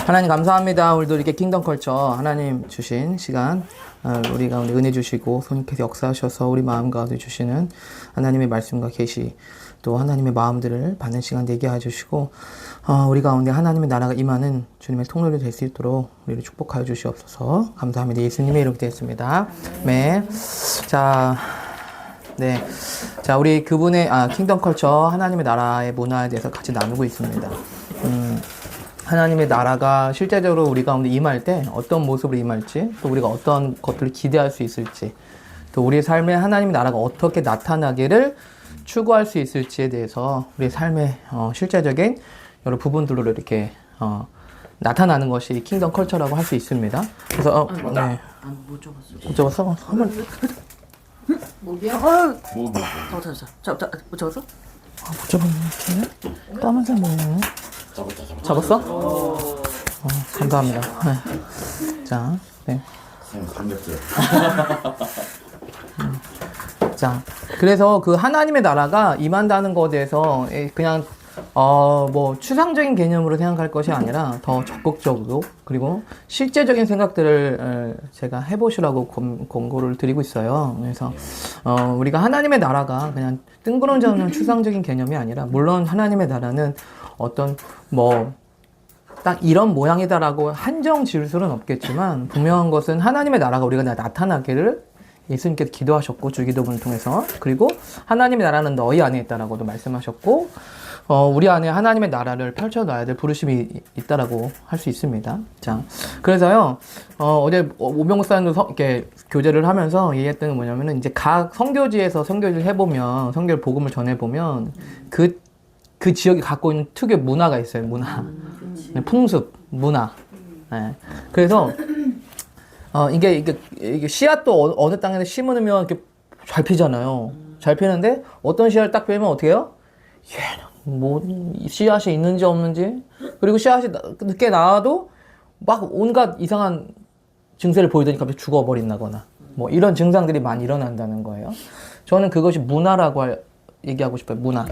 하나님 감사합니다. 오늘도 이렇게 킹덤 컬처 하나님 주신 시간 우리 가운데 은혜 주시고 손님께서 역사하셔서 우리 마음 가운데 주시는 하나님의 말씀과 계시 또 하나님의 마음들을 받는 시간 되게 해주시고 우리 가운데 하나님의 나라가 임하는 주님의 통로를 될 수 있도록 우리를 축복하여 주시옵소서. 감사합니다. 예수님의 이름으로 되었습니다. 네. 자, 우리 그분의 킹덤 컬처 하나님의 나라의 문화에 대해서 같이 나누고 있습니다. 하나님의 나라가 실제적으로 우리 가운데 임할 때 어떤 모습으로 임할지, 또 우리가 어떤 것들을 기대할 수 있을지, 또 우리의 삶에 하나님의 나라가 어떻게 나타나기를 추구할 수 있을지에 대해서 우리의 삶의 실제적인 여러 부분들로 이렇게 나타나는 것이 킹덤 컬처라고 할 수 있습니다. 그래서 네. 못 적었어. 못 적었어? 한번 목이야? 잡았어? 못 적었어? 못 적었네. 까만색 뭐예요? 잡았어? 감사합니다. 네. 자, 네. 삼겹살. 자, 그래서 그 하나님의 나라가 임한다는 것에 대해서 그냥 뭐 추상적인 개념으로 생각할 것이 아니라 더 적극적으로 그리고 실제적인 생각들을 제가 해보시라고 권고를 드리고 있어요. 그래서 우리가 하나님의 나라가 그냥 뜬구름잡는 추상적인 개념이 아니라 물론 하나님의 나라는 어떤 뭐 딱 이런 모양이다라고 한정 지을 수는 없겠지만 분명한 것은 하나님의 나라가 우리가 나타나기를 예수님께서 기도하셨고 주기도문을 통해서 그리고 하나님의 나라는 너희 안에 있다라고도 말씀하셨고 우리 안에 하나님의 나라를 펼쳐놔야 될 부르심이 있다라고 할 수 있습니다. 자, 그래서요 어제 오병 목사님도 이렇게 교제를 하면서 얘기했던 게 뭐냐면은 이제 각 선교지에서 선교를 해보면 선교를 복음을 전해보면 그 지역이 갖고 있는 특유의 문화가 있어요. 문화, 풍습, 문화. 네. 그래서 이게 씨앗도 어느 땅에 심으면 이렇게 잘 피잖아요. 잘 피는데 어떤 씨앗을 딱 빼면 어떻게 해요? 얘는 뭐 씨앗이 있는지 없는지 그리고 씨앗이 늦게 나와도 막 온갖 이상한 증세를 보이더니 갑자기 죽어버린다거나 뭐 이런 증상들이 많이 일어난다는 거예요. 저는 그것이 문화라고 얘기하고 싶어요. 문화.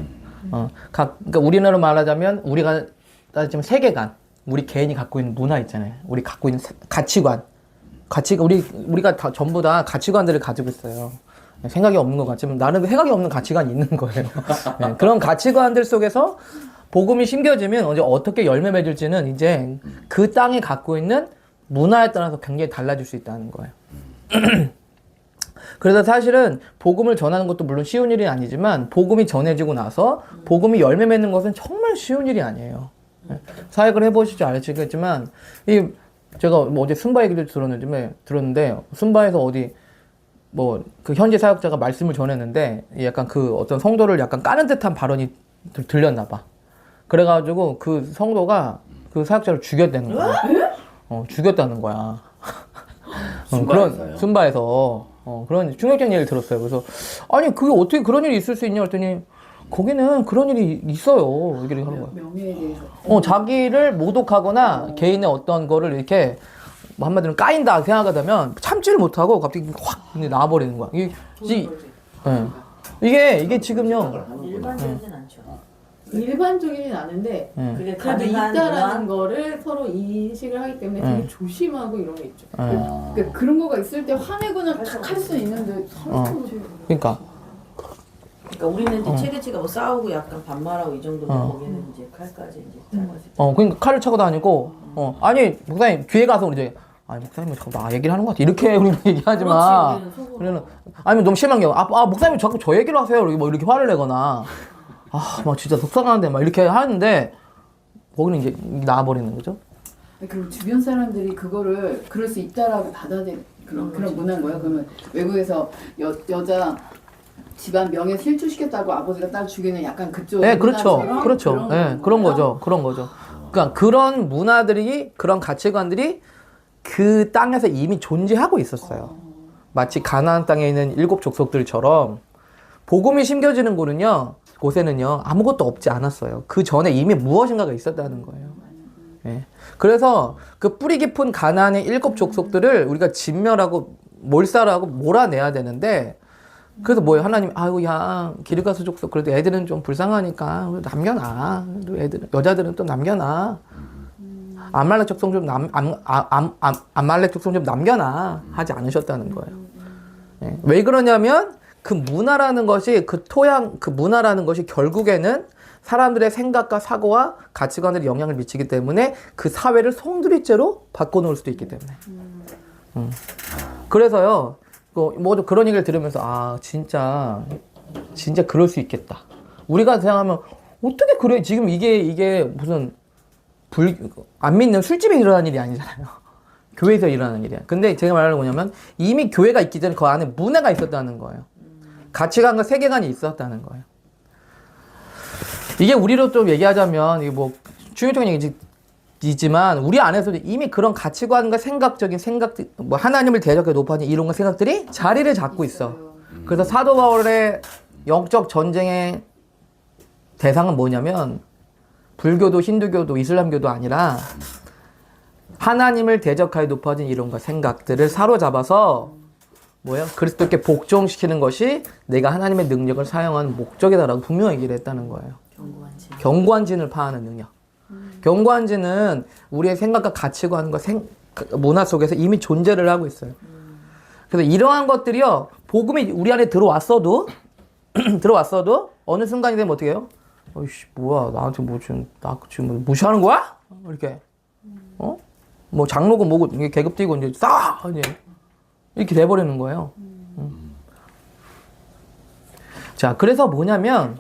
그러니까 우리나라로 말하자면 우리가 따지면 세계관, 우리 개인이 갖고 있는 문화 있잖아요. 우리 갖고 있는 가치관, 우리가 다 전부 다 가치관들을 가지고 있어요. 생각이 없는 것 같지만 나는 생각이 없는 가치관이 있는 거예요. 네, 그런 가치관들 속에서 복음이 심겨지면 언제 어떻게 열매 맺을지는 이제 그 땅에 갖고 있는 문화에 따라서 굉장히 달라질 수 있다는 거예요. 그래서 사실은 복음을 전하는 것도 물론 쉬운 일이 아니지만 복음이 전해지고 나서 복음이 열매 맺는 것은 정말 쉬운 일이 아니에요. 사역을 해보시지 아시겠지만 제가 뭐 어제 순바 얘기를 들었는데 순바에서 어디 뭐 그 현지 사역자가 말씀을 전했는데 약간 그 어떤 성도를 약간 까는 듯한 발언이 들렸나 봐. 그래가지고 그 성도가 그 사역자를 죽였다는 거야. 죽였다는 거야. 그런 순바에서 그런 충격적인 얘기를 들었어요. 그래서 아니 그게 어떻게 그런 일이 있을 수 있냐 했더니 거기는 그런 일이 있어요. 얘기를 하는 거야. 명예에 대해서. 자기를 모독하거나 개인의 어떤 거를 이렇게 뭐 한마디로 까인다 생각하다면 참지를 못하고 갑자기 확 나와버리는 거야. 이게 지금요. 일반적이진 않죠. 일반적이진 않은데 그게 그래도 가능한 있다라는 거를 서로 인식을 하기 때문에 되게 조심하고 이런 게 있죠. 네. 그러니까 그런 거가 있을 때 화내거나 탁 할 수 있는데 서로 그러니까 우리는 이제 최대치가 뭐 싸우고 약간 반말하고 이 정도면 거기는 이제 칼까지 이제 짧아서. 그러니까 칼을 차고 다니고 아니 목사님 뒤에 가서 우리 이제 아니 목사님 자꾸 나 얘기를 하는 것 같아 이렇게 우리는 얘기하지만 우리는 아니면 너무 심한 경우 목사님 자꾸 저 얘기를 하세요 뭐 이렇게 화를 내거나 막 진짜 속상한데 막 이렇게 하는데 거기는 이제 나와버리는 거죠. 그리고 주변 사람들이 그거를 그럴 수 있다라고 받아들이는 그런 문화인 거예요. 그러면 외국에서 여자 집안 명예 실추시켰다고 아버지가 딸 죽이는 약간 그쪽 네, 그렇죠. 문화처럼 네, 그런 거죠. 그러니까 그런 문화들이 그런 가치관들이 그 땅에서 이미 존재하고 있었어요. 마치 가나안 땅에 있는 7 족속들처럼 복음이 심겨지는 곳에는요 아무것도 없지 않았어요. 그 전에 이미 무엇인가가 있었다는 거예요. 네. 그래서 그 뿌리 깊은 가나안의 7 족속들을 우리가 진멸하고 몰살하고 몰아내야 되는데 그래서 뭐예요? 하나님, 아이고, 야, 기르가스 족속, 그래도 애들은 좀 불쌍하니까 남겨놔. 애들은, 여자들은 또 남겨놔. 안말레 족성 좀 남겨놔 하지 않으셨다는 거예요. 예. 왜 그러냐면 그 문화라는 것이 그 문화라는 것이 결국에는 사람들의 생각과 사고와 가치관에 영향을 미치기 때문에 그 사회를 송두리째로 바꿔놓을 수도 있기 때문에. 그래서요, 모두 그런 얘기를 들으면서, 아, 진짜 그럴 수 있겠다. 우리가 생각하면, 어떻게 그래? 지금 이게 무슨, 안 믿는 술집에 일어나는 일이 아니잖아요. 교회에서 일어나는 일이야. 근데 제가 말하는 건 뭐냐면, 이미 교회가 있기 전에 그 안에 문화가 있었다는 거예요. 가치관과 세계관이 있었다는 거예요. 이게 우리로 좀 얘기하자면, 이게 뭐, 중요한 얘기지만, 우리 안에서도 이미 그런 가치관과 생각들, 뭐, 하나님을 대적해 높아진 이론과 생각들이 자리를 잡고 있어. 그래서 사도 바울의 영적 전쟁의 대상은 뭐냐면, 불교도, 힌두교도, 이슬람교도 아니라, 하나님을 대적하여 높아진 이론과 생각들을 사로잡아서, 그리스도께 복종시키는 것이 내가 하나님의 능력을 사용하는 목적이다라고 분명히 얘기를 했다는 거예요. 견고한 진을 파하는 능력. 견고한 진은 우리의 생각과 가치관과 문화 속에서 이미 존재를 하고 있어요. 그래서 이러한 것들이요, 복음이 우리 안에 들어왔어도 어느 순간이 되면 어떻게 해요? 어이씨, 뭐야, 나한테 나 지금 뭐 무시하는 거야? 이렇게. 뭐 장로고 뭐고 계급 띄고 이제 이렇게 돼버리는 거예요. 자, 그래서 뭐냐면,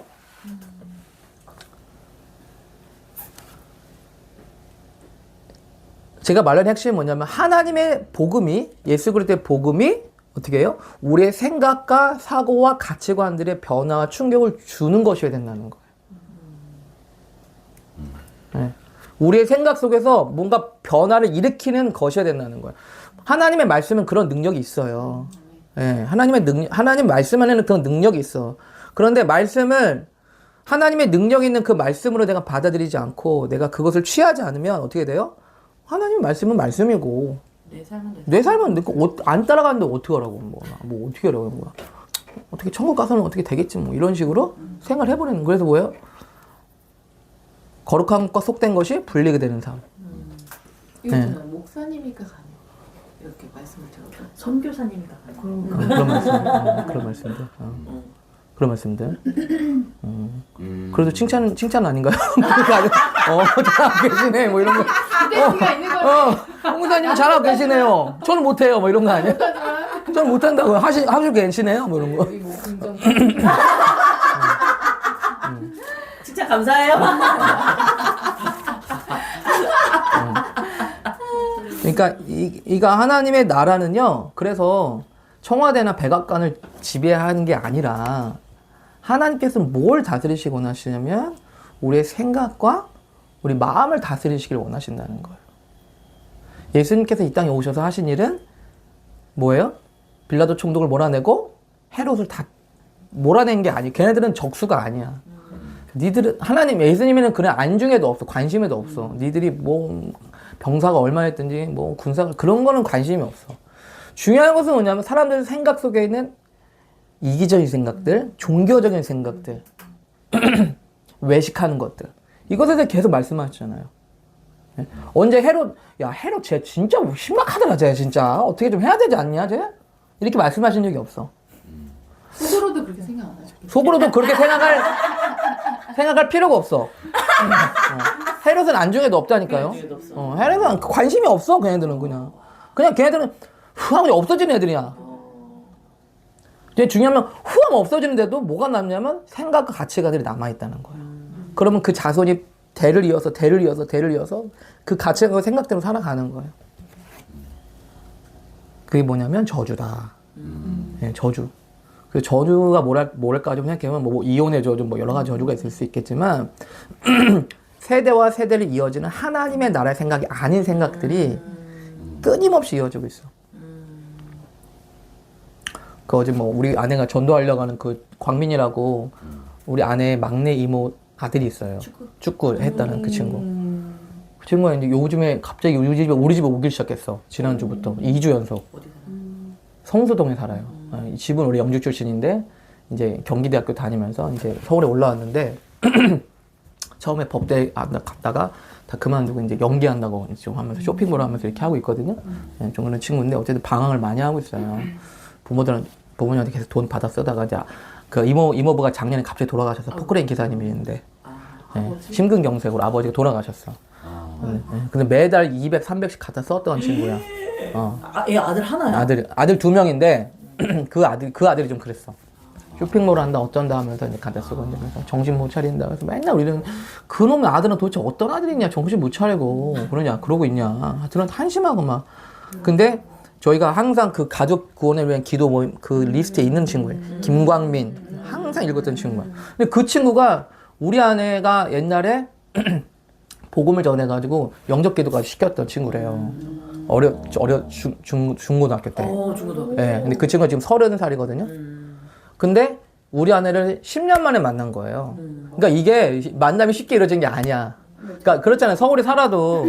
제가 말하는 핵심이 뭐냐면, 하나님의 복음이, 예수 그리스도의 복음이 어떻게 해요? 우리의 생각과 사고와 가치관들의 변화와 충격을 주는 것이어야 된다는 거예요. 네. 우리의 생각 속에서 뭔가 변화를 일으키는 것이어야 된다는 거예요. 하나님의 말씀은 그런 능력이 있어요. 네. 하나님 말씀 안에는 그런 능력이 있어. 그런데 말씀을 하나님의 능력 있는 그 말씀으로 내가 받아들이지 않고 내가 그것을 취하지 않으면 어떻게 돼요? 하나님 말씀은 말씀이고 내 삶은 안 따라가는데 어떻게 하라고 뭐 어떻게 하라고 거야? 어떻게 천국 가서는 어떻게 되겠지 뭐 이런 식으로 생각을 해버리는. 그래서 뭐예요? 거룩한 것과 속된 것이 분리게 되는 삶. 이거 네. 목사님이니까 가네요. 이렇게 말씀을 들어도 선교사님이니까 그런 말씀들. 그런 말씀들. 그래도 칭찬 아닌가요? 잘하고 계시네, 뭐 이런 거. 홍사님 잘하고 계시네요. 저는 못해요, 뭐 이런 거 아니에요? 저는 못한다고요. 하시고 계시네요, 뭐 이런 거. 진짜 감사해요. 그러니까 이거 하나님의 나라는요. 그래서 청와대나 백악관을 지배하는 게 아니라 하나님께서 뭘 다스리시고 원하시냐면 우리의 생각과 우리 마음을 다스리시길 원하신다는 거예요. 예수님께서 이 땅에 오셔서 하신 일은 뭐예요? 빌라도 총독을 몰아내고 헤롯을 다 몰아낸 게 아니에요. 걔네들은 적수가 아니야. 니들은 예수님에는 그런 안중에도 없어. 관심에도 없어. 니들이 뭐 병사가 얼마나 했든지 뭐 군사가 그런 거는 관심이 없어. 중요한 것은 뭐냐면 사람들 생각 속에 있는 이기적인 생각들, 종교적인 생각들, 외식하는 것들. 이것에 대해 계속 말씀하셨잖아요. 언제 헤롯 쟤 진짜 심각하더라, 쟤 진짜. 어떻게 좀 해야 되지 않냐, 쟤? 이렇게 말씀하신 적이 없어. 속으로도 그렇게 생각 안 하죠. 속으로도 그렇게 생각할 필요가 없어. 헤롯은 안중에도 없다니까요. 헤롯은 관심이 없어, 걔네들은 그냥 걔네들은 후하면 없어지는 애들이야. 중요한 건 후하면 없어지는데도 뭐가 남냐면 생각과 가치관들이 남아있다는 거예요. 그러면 그 자손이 대를 이어서 그 가치관과 생각대로 살아가는 거예요. 그게 뭐냐면 저주다. 네, 저주. 그 저주가 뭐랄까 좀 생각해보면 뭐 이혼의 저주, 뭐 여러 가지 저주가 있을 수 있겠지만 세대와 세대를 이어지는 하나님의 나라의 생각이 아닌 생각들이 끊임없이 이어지고 있어. 그 어제 뭐 우리 아내가 전도하려고 하는 그 광민이라고 우리 아내의 막내 이모 아들이 있어요. 축구 했다는 그 친구. 그 친구가 이제 요즘에 갑자기 우리 집에 오기 시작했어. 지난주부터 2주 연속. 성수동에 살아요. 이 집은 우리 영주 출신인데 이제 경기대학교 다니면서 이제 서울에 올라왔는데 처음에 법대 갔다가 다 그만두고 이제 연기한다고 좀 하면서 쇼핑몰 하면서 이렇게 하고 있거든요. 네, 좀 그런 친구인데 어쨌든 방황을 많이 하고 있어요. 부모님한테 계속 돈 받아 쓰다가 이제 그 이모부가 작년에 갑자기 돌아가셔서 포크레인 기사님이었는데 네, 심근경색으로 아버지가 돌아가셨어. 네, 네. 근데 매달 200, 300씩 갖다 썼던 친구야. 얘 아들 하나야? 아들 2명인데 그 아들이 좀 그랬어. 쇼핑몰 한다 어쩐다 하면서 이제 갖다 쓰고 이제 정신 못 차린다. 그래서 맨날 우리는 그놈의 아들은 도대체 어떤 아들이냐 정신 못 차리고 그러고 있냐. 아들은 한심하고 막. 근데 저희가 항상 그 가족 구원을 위한 기도 모임 그 리스트에 있는 친구예요. 김광민 항상 읽었던 친구야. 근데 그 친구가 우리 아내가 옛날에 복음을 전해가지고 영접기도까지 시켰던 친구래요. 중고등학교 때. 중고등학교. 네, 근데 그 친구가 지금 30살이거든요. 근데 우리 아내를 10년 만에 만난 거예요. 그러니까 이게 만남이 쉽게 이루어진 게 아니야. 그러니까 그렇잖아요. 서울에 살아도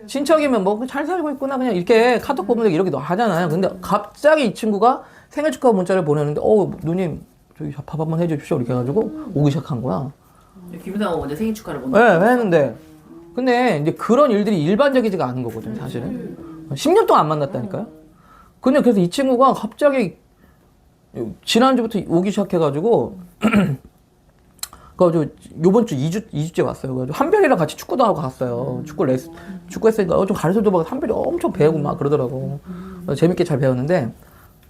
친척이면 뭐 잘 살고 있구나 그냥 이렇게 카톡 보면 이렇게 하잖아요. 근데 갑자기 이 친구가 생일 축하 문자를 보내는데 누님 저기 밥 한번 해주십시오 이렇게 해가지고 오기 시작한 거야. 김유당하고 먼저 생일 축하를 못 네, 했는데 근데 이제 그런 일들이 일반적이지가 않은 거거든 사실은. 10년 동안 안 만났다니까요. 근데 그래서 이 친구가 갑자기 지난주부터 오기 시작해가지고 그래가지고 요번 주 2주째 왔어요. 그래가지고 한별이랑 같이 축구도 하고 갔어요. 축구 했으니까 좀 가르쳐줘봐. 한별이 엄청 배우고 막 그러더라고. 재밌게 잘 배웠는데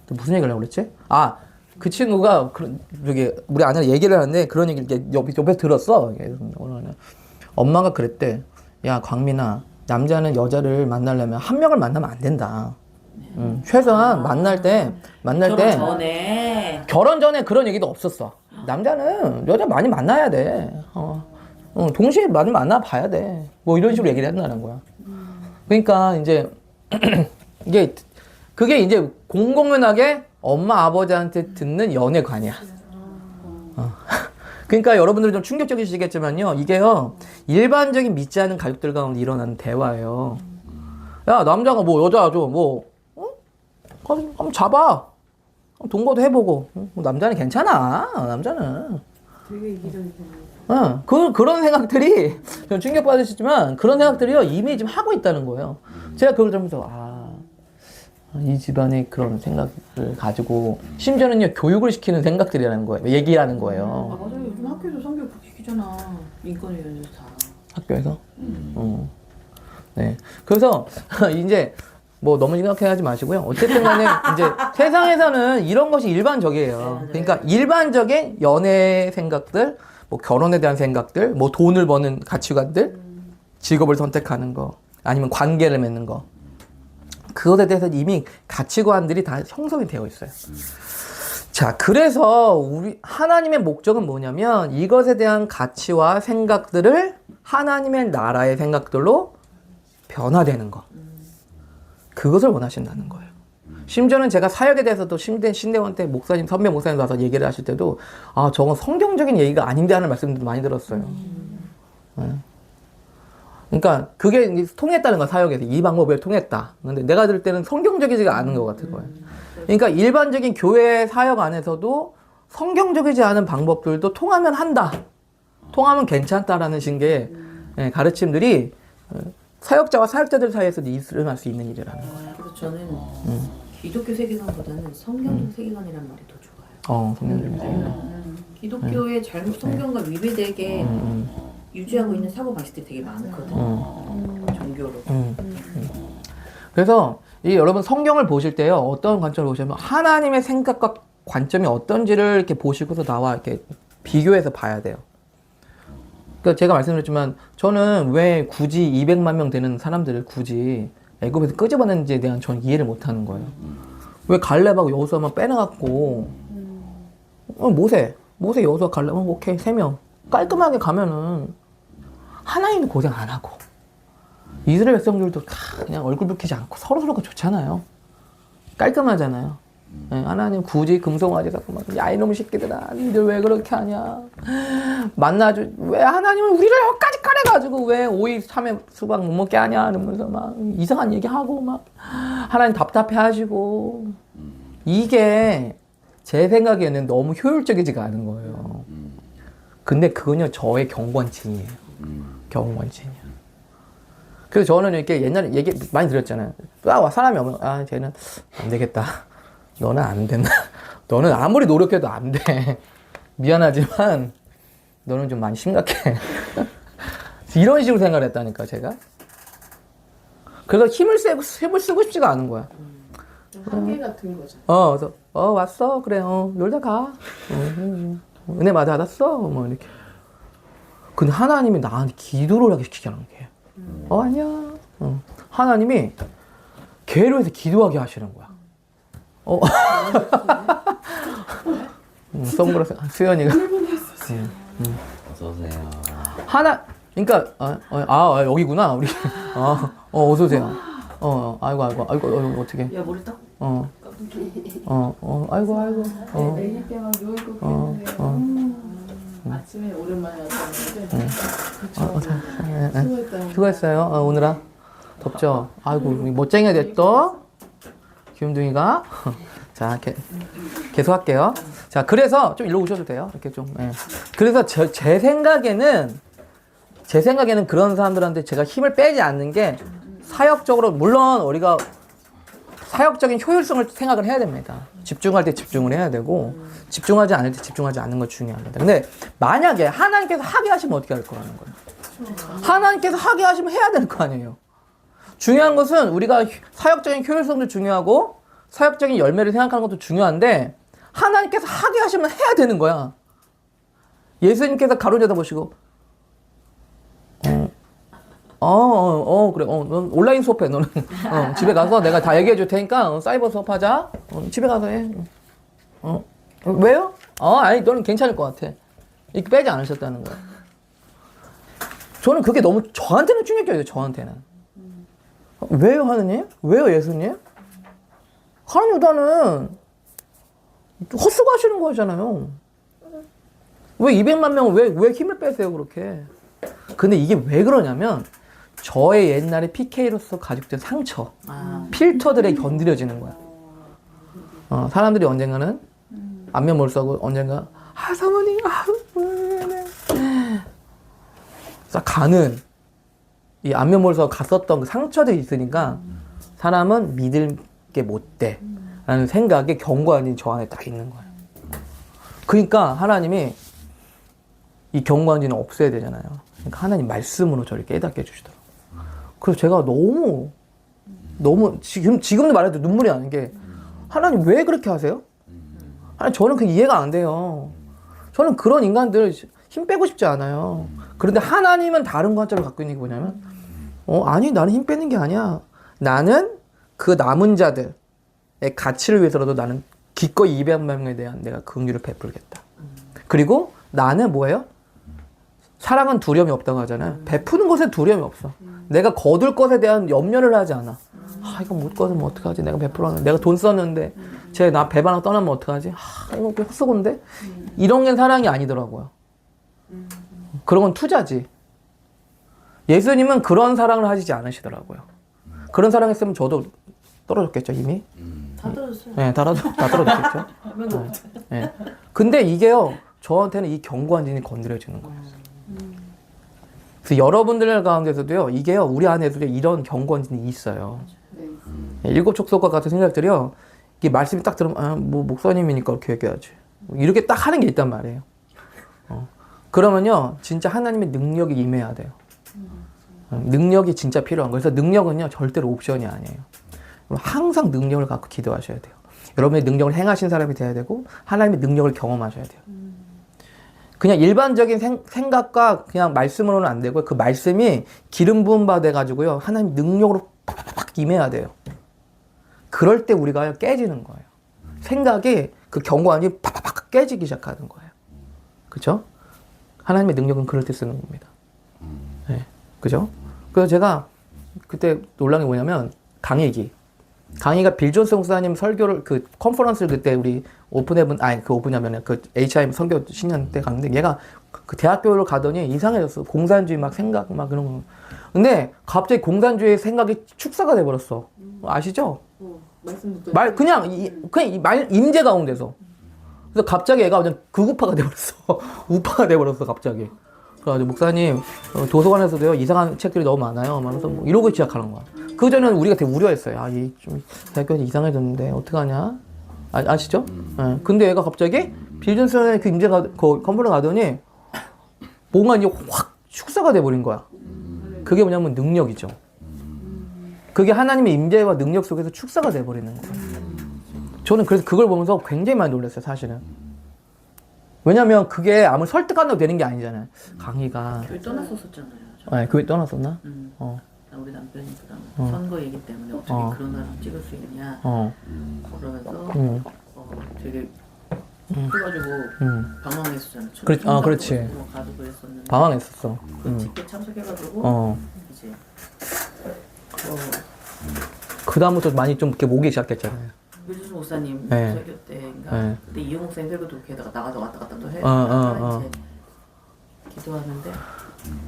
또 무슨 얘기를 하려고 그랬지? 그 친구가 저기 우리 아내랑 얘기를 하는데 그런 얘기를 옆에 들었어. 엄마가 그랬대. 야 광민아, 남자는 여자를 만나려면 한 명을 만나면 안 된다. 최소한 만날 때 결혼 전에 그런 얘기도 없었어. 남자는 여자 많이 만나야 돼. 동시에 많이 만나봐야 돼. 뭐 이런 식으로 얘기를 한다는 거야. 그러니까 이제 그게 이제 공공연하게 엄마 아버지한테 듣는 연애관이야. 그러니까 여러분들 좀 충격적이시겠지만요. 이게요 일반적인 믿지 않는 가족들 가운데 일어나는 대화예요. 야 남자가 뭐 여자 한번 잡아. 동거도 해보고. 남자는 괜찮아. 남자는. 되게 이기적이잖아. 그런 생각들이 좀 충격받으시지만 그런 생각들이요 이미 지금 하고 있다는 거예요. 제가 그걸 들으면서 이 집안의 그런 생각을 가지고 심지어는요 교육을 시키는 생각들이라는 거예요. 얘기라는 거예요. 맞아요. 요즘 학교에서 성경 그렇게 시키잖아. 인권위원회에서 다. 학교에서? 네. 그래서 이제 뭐 너무 생각해하지 마시고요. 어쨌든 간에 이제 세상에서는 이런 것이 일반적이에요. 그러니까 일반적인 연애 생각들, 뭐 결혼에 대한 생각들, 뭐 돈을 버는 가치관들, 직업을 선택하는 거, 아니면 관계를 맺는 거. 그것에 대해서 이미 가치관들이 다 형성이 되어 있어요. 자, 그래서 우리 하나님의 목적은 뭐냐면 이것에 대한 가치와 생각들을 하나님의 나라의 생각들로 변화되는 거. 그것을 원하신다는 거예요. 심지어는 제가 사역에 대해서도 신대원 때 선배 목사님 와서 얘기를 하실 때도 저건 성경적인 얘기가 아닌데 하는 말씀도 많이 들었어요. 네. 그러니까 그게 통했다는 거야. 사역에서 이 방법을 통했다. 근데 내가 들을 때는 성경적이지가 않은 것 같은 거예요. 그러니까 일반적인 교회 사역 안에서도 성경적이지 않은 방법들도 통하면 한다. 통하면 괜찮다라는 식의 가르침들이 사역자와 사역자들 사이에서도 일어날 수 있는 일이라는 거예요. 그래서 저는 기독교 세계관보다는 성경적 세계관이라는 말이 더 좋아요. 성경적인 세계관. 기독교의 잘못 성경과 위배되게 유지하고 있는 사고 방식들이 되게 많거든요. 종교로. 그래서 여러분 성경을 보실 때요 어떤 관점을 보시면 하나님의 생각과 관점이 어떤지를 이렇게 보시고서 나와 이렇게 비교해서 봐야 돼요. 그러니까 제가 말씀드렸지만 저는 왜 굳이 200만 명 되는 사람들을 굳이 애굽에서 끄집어냈는지에 대한 전 이해를 못하는 거예요. 왜 갈렙하고 여호수아만 빼내갖고 모세 여호수아 갈렙 오케이 3명 깔끔하게 가면은 하나님도 고생 안 하고 이스라엘 백성들도 다 그냥 얼굴 붉히지 않고 서로가 좋잖아요. 깔끔하잖아요. 네, 하나님 굳이 금송아지 갖고 막 야 이놈의 새끼들아 니들 왜 그렇게 하냐 왜 하나님은 우리를 여기까지 꺼내가지고 왜 오이 3회 수박 못 먹게 하냐 이러면서 막 이상한 얘기하고 막 하나님 답답해 하시고 이게 제 생각에는 너무 효율적이지가 않은 거예요. 근데 그건요 저의 경관칭이에요. 경관칭이에요. 그래서 저는 이렇게 옛날에 얘기 많이 드렸잖아요. 사람이 오면 쟤는 안 되겠다. 너는 안 된다. 너는 아무리 노력해도 안 돼. 미안하지만 너는 좀 많이 심각해. 이런 식으로 생각을 했다니까 제가. 그래서 힘을 쓰고 싶지가 않은 거야. 한계 같은 거죠. 그래서 왔어 그래 놀다 가. 은혜 받았어 뭐 이렇게. 근데 하나님이 나한테 기도를 하게 시키는 게. 아니야. 하나님이 걔로 해서 기도하게 하시는 거야. 선글라스 수연이가. 어서 오세요. 그러니까 여기구나 우리. 어서 오세요. 아이고 어떻게. 야 머리 딱. 아이고. 아기 때만 누워있고 그랬는데 아침에 오랜만에 왔다는데 수고했다. 수고했어요. 오느라 덥죠. 아이고 멋쟁이가 됐어. 귀염둥이가. 자 계속 할게요. 자 그래서 좀 일로 오셔도 돼요. 이렇게 좀. 예. 그래서 제 생각에는 그런 사람들한테 제가 힘을 빼지 않는 게 사역적으로 물론 우리가 사역적인 효율성을 생각을 해야 됩니다. 집중할 때 집중을 해야 되고 집중하지 않을 때 집중하지 않는 거 중요합니다. 근데 만약에 하나님께서 하게 하시면 어떻게 할 거라는 거예요? 하나님께서 하게 하시면 해야 될 거 아니에요. 중요한 것은 우리가 사역적인 효율성도 중요하고 사역적인 열매를 생각하는 것도 중요한데 하나님께서 하게 하시면 해야 되는 거야. 예수님께서 가로제다 보시고 그래. 넌 온라인 수업해. 너는 집에 가서 내가 다 얘기해 줄 테니까 사이버 수업하자. 집에 가서 해. 왜요? 아니 너는 괜찮을 것 같아. 이렇게 빼지 않으셨다는 거야. 저는 그게 너무 저한테는 충격적이에요. 저한테는. 왜요 하느님? 왜요 예수님? 하나님보다는 헛수고하시는 거잖아요. 왜 200만 명을 왜 힘을 빼세요 그렇게? 근데 이게 왜 그러냐면 저의 옛날에 PK로서 가지고 상처, 필터들에 건드려지는 거야. 사람들이 언젠가는 안면 몰수하고 언젠가 사모님 가는 이 안면 몰수하고 갔었던 그 상처들이 있으니까 사람은 믿을 게 못 돼 라는 생각에 경고하는 저 안에 딱 있는 거예요. 그러니까 하나님이 이 경고한지는 없애야 되잖아요. 그러니까 하나님 말씀으로 저를 깨닫게 해주시더라고요. 그래서 제가 너무 지금도 말해도 눈물이 나는 게 하나님 왜 그렇게 하세요? 아니 저는 그 이해가 안 돼요. 저는 그런 인간들 힘 빼고 싶지 않아요. 그런데 하나님은 다른 관점을 갖고 있는 게 뭐냐면 아니 나는 힘 빼는 게 아니야. 나는 그 남은 자들의 가치를 위해서라도 나는 기꺼이 200만 명에 대한 내가 긍휼을 베풀겠다. 그리고 나는 뭐예요? 사랑은 두려움이 없다고 하잖아요. 베푸는 것에 두려움이 없어. 내가 거둘 것에 대한 염려를 하지 않아. 이거 못 거두면 어떡하지? 내가 베풀었는데 내가 돈 썼는데 쟤 나 배반하고 떠나면 어떡하지? 이거 헛수고인데? 이런 게 사랑이 아니더라고요. 그런 건 투자지. 예수님은 그런 사랑을 하시지 않으시더라고요. 그런 사랑했으면 저도 떨어졌겠죠 이미. 다 떨어졌어요. 네, 다 떨어졌겠죠. 네. 근데 이게요 저한테는 이 경고한진이 건드려지는 거예요. 그래서 여러분들 가운데서도요 이게요 우리 안에도 이런 경고한진이 있어요. 일곱 촉소과 같은 생각들이요 이게 말씀이 딱 들으면 뭐 목사님이니까 그렇게 얘기하지 이렇게 딱 하는 게 있단 말이에요. 그러면요 진짜 하나님의 능력이 임해야 돼요. 능력이 진짜 필요한 거예요. 그래서 능력은요 절대로 옵션이 아니에요. 항상 능력을 갖고 기도하셔야 돼요. 여러분의 능력을 행하신 사람이 돼야 되고 하나님의 능력을 경험하셔야 돼요. 그냥 일반적인 생각과 그냥 말씀으로는 안 되고 그 말씀이 기름 부음 받아 가지고요 하나님 능력으로 팍팍 임해야 돼요. 그럴 때 우리가 깨지는 거예요. 생각이 그 경고안이 팍팍 깨지기 시작하는 거예요. 그렇죠? 하나님의 능력은 그럴 때 쓰는 겁니다. 네, 그죠? 그래서 제가 그때 놀란 게 뭐냐면 강의가 빌 존스 목사님 설교를 그 컨퍼런스를 그때 우리 오픈헤븐 그 오픈하면 그 HIM 선교 신년 때 갔는데 얘가 그 대학교를 가더니 이상해졌어. 공산주의 막 생각 막 그런 거. 근데 갑자기 공산주의 생각이 축사가 돼 버렸어. 아시죠? 그냥 임재 가운데서. 그래서 갑자기 얘가 그냥 극우파가 돼 버렸어. 우파가 돼 버렸어 갑자기. 그래가지고 목사님 도서관에서도요 이상한 책들이 너무 많아요. 그래서 뭐 이러고 시작하는 거야. 그 전에는 우리가 되게 우려했어요. 아, 얘 좀 대학교에서 이상해졌는데 어떡하냐? 아시죠? 예. 근데 얘가 갑자기 빌준스의 그 임재가 그 건물에 가더니 뭔가 이제 확 축사가 돼버린 거야. 그게 뭐냐면 능력이죠. 그게 하나님의 임재와 능력 속에서 축사가 돼버리는 거예요. 저는 그래서 그걸 보면서 굉장히 많이 놀랐어요, 사실은. 왜냐면 그게 아무리 설득한다고 되는 게 아니잖아요. 강의가. 교회 떠났었잖아요. 네, 교회 떠났었나? 나 우리 남편이 그러면 선거 얘기 때문에 어떻게 그런 사람 찍을 수 있냐 그러면서 되게 그래가지고 방황했었잖아요. 그렇지. 뭐 가도 그랬었는데 방황했었어. 그 집회 참석해가지고 이제 그 다음부터 많이 좀 이렇게 모기 시작했잖아요. 유주수 목사님 네. 설교 때인가 네. 그때 이용 목사님 설교도 걔다가 나가서 왔다 갔다 또 해요. 이제 기도하는데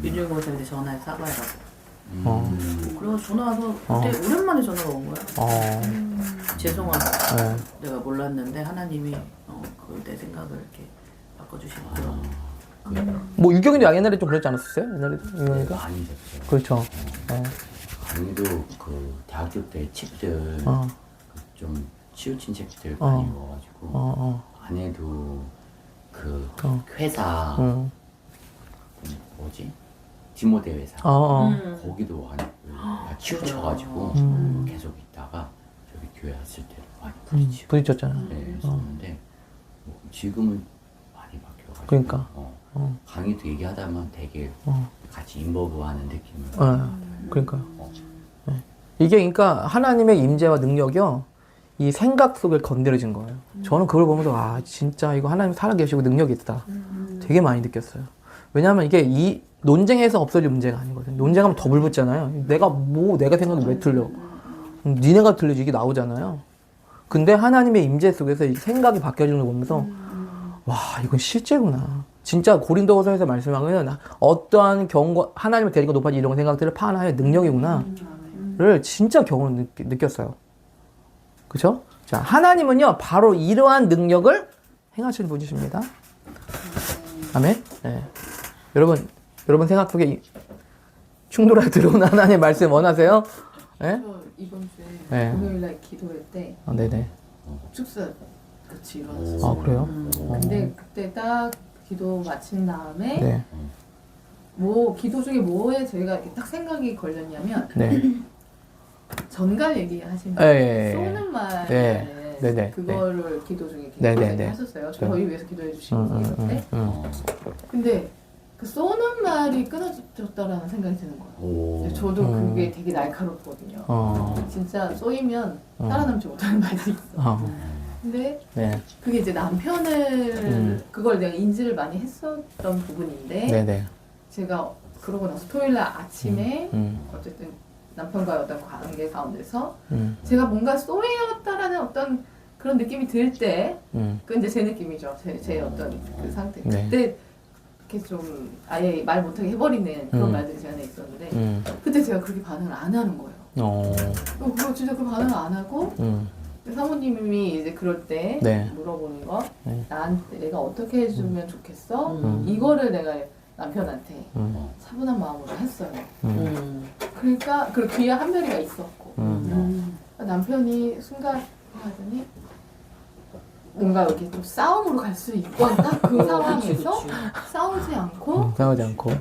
유주수 목사님한테 전화해 사과해라고. 그래서 전화 와서 그때 오랜만에 전화가 온 거야. 죄송하다. 내가 몰랐는데 하나님이 내 생각을 이렇게 바꿔주시더라고. 뭐 유경이도 옛날에 좀 그랬지 않았었어요? 옛날에 유경이가? 많이 졌죠. 그렇죠. 강의도 그 대학교 때 책들 좀 치우친 책들 많이 읽어가지고 안에도 그 회사 뭐지? 디모데 회사 거기도 많이 치우쳐가지고 계속 있다가 저기 교회 왔을 때도 많이 부딪혔잖아. 네, 있었는데 뭐 지금은 많이 바뀌어가지고 그러니까. 강의도 얘기하다만 되게 같이 인버브하는 느낌을 그러니까요. 이게 그러니까 하나님의 임재와 능력이요. 이 생각 속을 건드려진 거예요. 저는 그걸 보면서 아 진짜 이거 하나님 살아계시고 능력이 있다. 되게 많이 느꼈어요. 왜냐하면 이게 이 논쟁에서 없어질 문제가 아니거든요. 논쟁하면 더 불붙잖아요. 내가 생각이 왜 틀려? 니네가 틀리지 이게 나오잖아요. 근데 하나님의 임재 속에서 이 생각이 바뀌어지는 걸 보면서 와 이건 실제구나. 진짜 고린도후서에서 말씀하면 어떠한 경고 하나님의 대리가 높아지 이런 생각들을 파하나의 능력이구나를 진짜 경험을 느꼈어요. 그렇죠? 자 하나님은요 바로 이러한 능력을 행하시는 분이십니다. 아멘. 네. 여러분 생각 속에 충돌하게 들어온 하나님의 말씀 원하세요? 네? 저 이번 주에 네. 금요일날 기도할 때 네네. 축사 같이 일어났어요. 아 그래요? 근데 그때 딱 기도 마친 다음에 네. 뭐 기도 중에 뭐에 저희가 이렇게 딱 생각이 걸렸냐면 네. 전갈 얘기하시는 예. 쏘는 말 네. 네네. 그거를 기도 중에 네네네. 하셨어요. 저희 위해서 기도해 주시고 그때. 어. 근데 그 쏘는 말이 끊어졌다라는 생각이 드는 거예요. 근데 저도 그게 되게 날카롭거든요. 진짜 쏘이면 살아남지 못하는 말들이 있어. 근데 네. 그게 이제 남편을 그걸 내가 인지를 많이 했었던 부분인데 네네. 제가 그러고 나서 토요일날 아침에 어쨌든 남편과의 어떤 관계 가운데서 제가 뭔가 쏘였다라는 어떤 그런 느낌이 들 때 그건 이제 제 느낌이죠. 제 어떤 그 상태. 네. 그때 이렇게 좀 아예 말 못하게 해버리는 그런 말들이 제 안에 있었는데 그때 제가 그렇게 반응을 안 하는 거예요. 그거 진짜 그 반응을 안 하고 사모님이 이제 그럴 때 네. 물어보는 거 네. 나한테 내가 어떻게 해주면 좋겠어? 이거를 내가 남편한테 차분한 마음으로 했어요. 그러니까 그 뒤에 한별이가 있었고 남편이 순간 하더니 뭔가 이렇게 좀 싸움으로 갈 수 있건 딱 그 상황에서 싸우지 않고 싸우지 않고.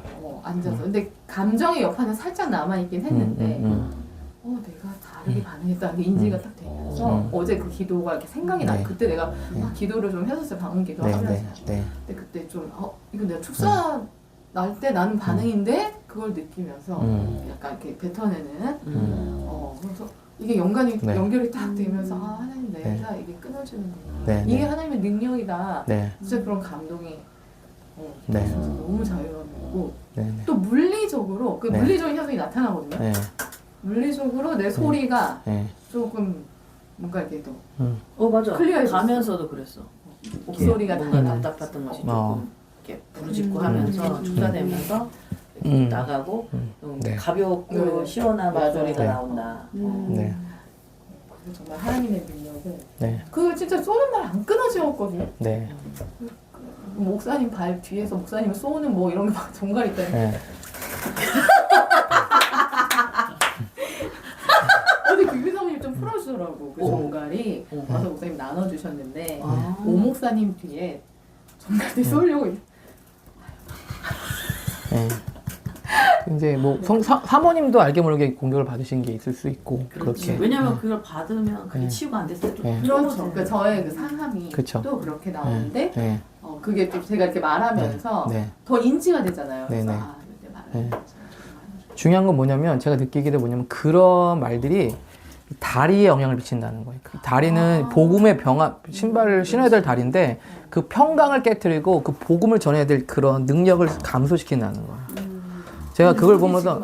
앉아서 근데 감정의 여파는 살짝 남아있긴 했는데 내가 다르게 반응했다는 게 인지가 딱 되면서 어제 그 기도가 이렇게 생각이 나요. 그때 내가 기도를 좀 했었어요. 방금 기도하면서. 근데 그때 좀 이거 내가 축사 날 때 나는 반응인데 그걸 느끼면서 약간 이렇게 뱉어내는 그래서 이게 연결이 딱 되면서 하나님 내가 이게 끊어지는구나. 이게 하나님의 능력이다. 진짜 그런 감동이 그래서 너무 자유로웠고 또 물리적으로 그 물리적인 현상이 나타나거든요. 물리적으로 내 소리가 조금 뭔가 이렇게 더 맞아. 클리어해졌어. 가면서도 그랬어. 목소리가 뭔가 달라. 답답했던 것이 조금 이렇게 부르짖고 하면서 축사되면서 나가고 좀 가볍고 시원한 목소리가 나온다. 네. 그래서 정말 하나님의 능력을 네. 그 진짜 쏘는 말 안 끊어지었거든요. 네. 목사님 발 뒤에서 목사님 쏘는 뭐 이런 게 막 종갈 있다니. 네. 근데 교교사님이 좀 풀어주더라고. 그 종갈이 와서 목사님 나눠주셨는데 오 목사님 뒤에 종갈이 쏘려고 네. 이제 뭐 사모님도 알게 모르게 공격을 받으신 게 있을 수 있고 그렇게. 왜냐면 그걸 받으면 그게 네. 치유가 안 됐을 때 네. 그렇죠. 그러니까 저의 그 상함이 그쵸. 또 그렇게 나오는데 네. 그게 좀 제가 이렇게 말하면서 네. 더 인지가 되잖아요. 네, 그래서 네. 내 말을 네. 중요한 건 뭐냐면 제가 느끼기를 뭐냐면 그런 말들이 다리에 영향을 미친다는 거예요. 그 다리는 복음의 병합, 신발을 신어야 될 다리인데 그 평강을 깨뜨리고 그 복음을 전해야 될 그런 능력을 감소시킨다는 거예요. 제가 그걸 보면서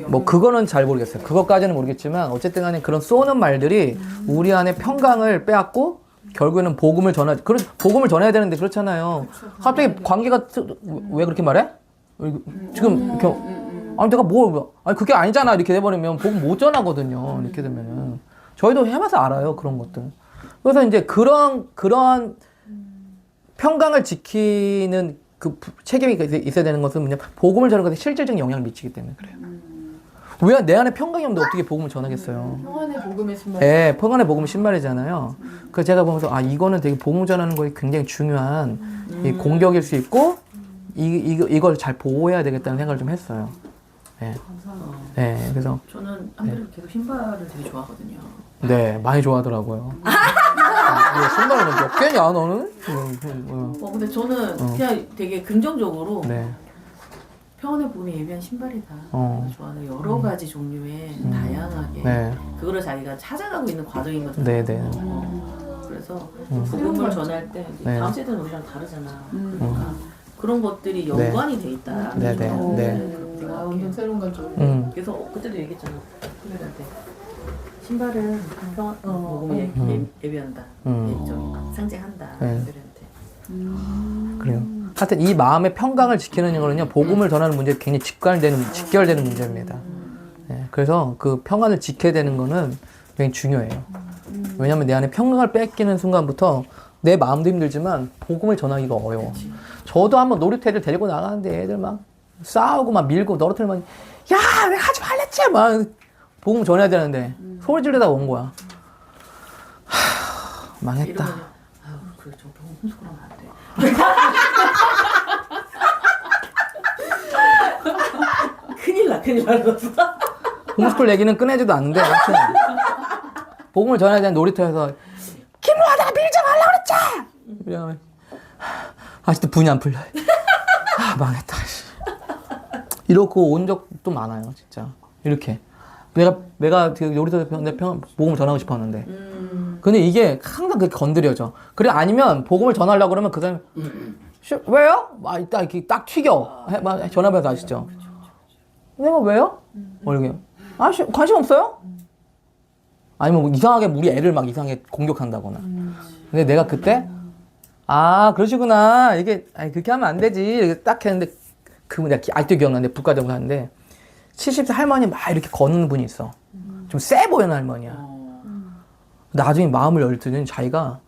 뭐 그거는 잘 모르겠어요. 그것까지는 모르겠지만 어쨌든 간에 그런 쏘는 말들이 우리 안에 평강을 빼앗고 결국에는 복음을 복음을 전해야 되는데 그렇잖아요. 갑자기 관계가 왜 그렇게 말해? 지금 이렇게 아니 내가 아니 그게 아니잖아 이렇게 돼버리면 복음 못 전하거든요. 이렇게 되면은 저희도 해봐서 알아요 그런 것들. 그래서 이제 그런 평강을 지키는 그 책임이 있어야 되는 것은 뭐냐 복음을 전하는 것에 실질적인 영향을 미치기 때문에 그래요. 왜 내 안에 평강이 없는데 어떻게 복음을 전하겠어요? 평안의 복음의 신발. 네, 평안의 복음은 신발이잖아요. 그래서 제가 보면서 이거는 되게 복음 전하는 거에 굉장히 중요한 이 공격일 수 있고 이걸 잘 보호해야 되겠다는 생각을 좀 했어요. 네. 감사합니다. 네, 그래서 저는 한별이 계속 신발을 되게 좋아하거든요. 네, 많이 좋아하더라고요. 신발은 몇 개냐 너는? 근데 저는 그냥 되게 긍정적으로 네. 평안의 복음에 예비한 신발이다. 좋아하는 여러 가지 종류의 다양하게 네. 그거를 자기가 찾아가고 있는 과정인 거잖아요. 네, 네. 그래서 복음을 전할 때 이제 네. 다음 세대는 우리랑 다르잖아. 그러니까 그런 것들이 연관이 돼 있다. 네, 네, 네. 완전 새로운 관점. 그래서 그때도 얘기했잖아. 그들한테 신발은 복음에 예비한다. 상징한다. 네. 그들한테. 그래요. 하여튼 이 마음의 평강을 지키는 거는요 복음을 전하는 문제 굉장히 직결되는 문제입니다. 네, 그래서 그 평안을 지켜야 되는 거는 굉장히 중요해요. 왜냐하면 내 안에 평강을 뺏기는 순간부터 내 마음도 힘들지만 복음을 전하기가 어려워. 저도 한번 놀이터 애들 데리고 나가는데 애들 막 싸우고 막 밀고 너러틀면 야 내가 하지 말랬지 막 복음 전해야 되는데 소리 지르다가 온 거야. 망했다. 이러면 그래 저 복음 훔쳐가면 안 돼. 큰일 나. 홈스쿨 얘기는 꺼내지도 않는데 아무튼 복음을 전해야 되는 놀이터에서 김우아 내가 밀지 말라 그랬지! 이러면 아직도 분이 안 풀려. 망했다. 이러고 온 적도 많아요 진짜. 이렇게 내가 그 놀이터에서 내 복음을 전하고 싶었는데 근데 이게 항상 그렇게 건드려져. 그래 아니면 복음을 전하려고 그러면 그 사람이 왜요? 막 딱 이렇게 딱 튀겨. 전화번호 아시죠? 내가 왜요? 이렇게 관심 없어요? 아니면 뭐 이상하게 우리 애를 막 이상하게 공격한다거나. 근데 내가 그때 그러시구나 이게 그렇게 하면 안 되지 이렇게 딱 했는데 내가 아직도 기억나는데 북가정 사는데 70세 할머니 막 이렇게 걷는 분이 있어. 좀 세 보이는 할머니야. 나중에 마음을 열더니 자기가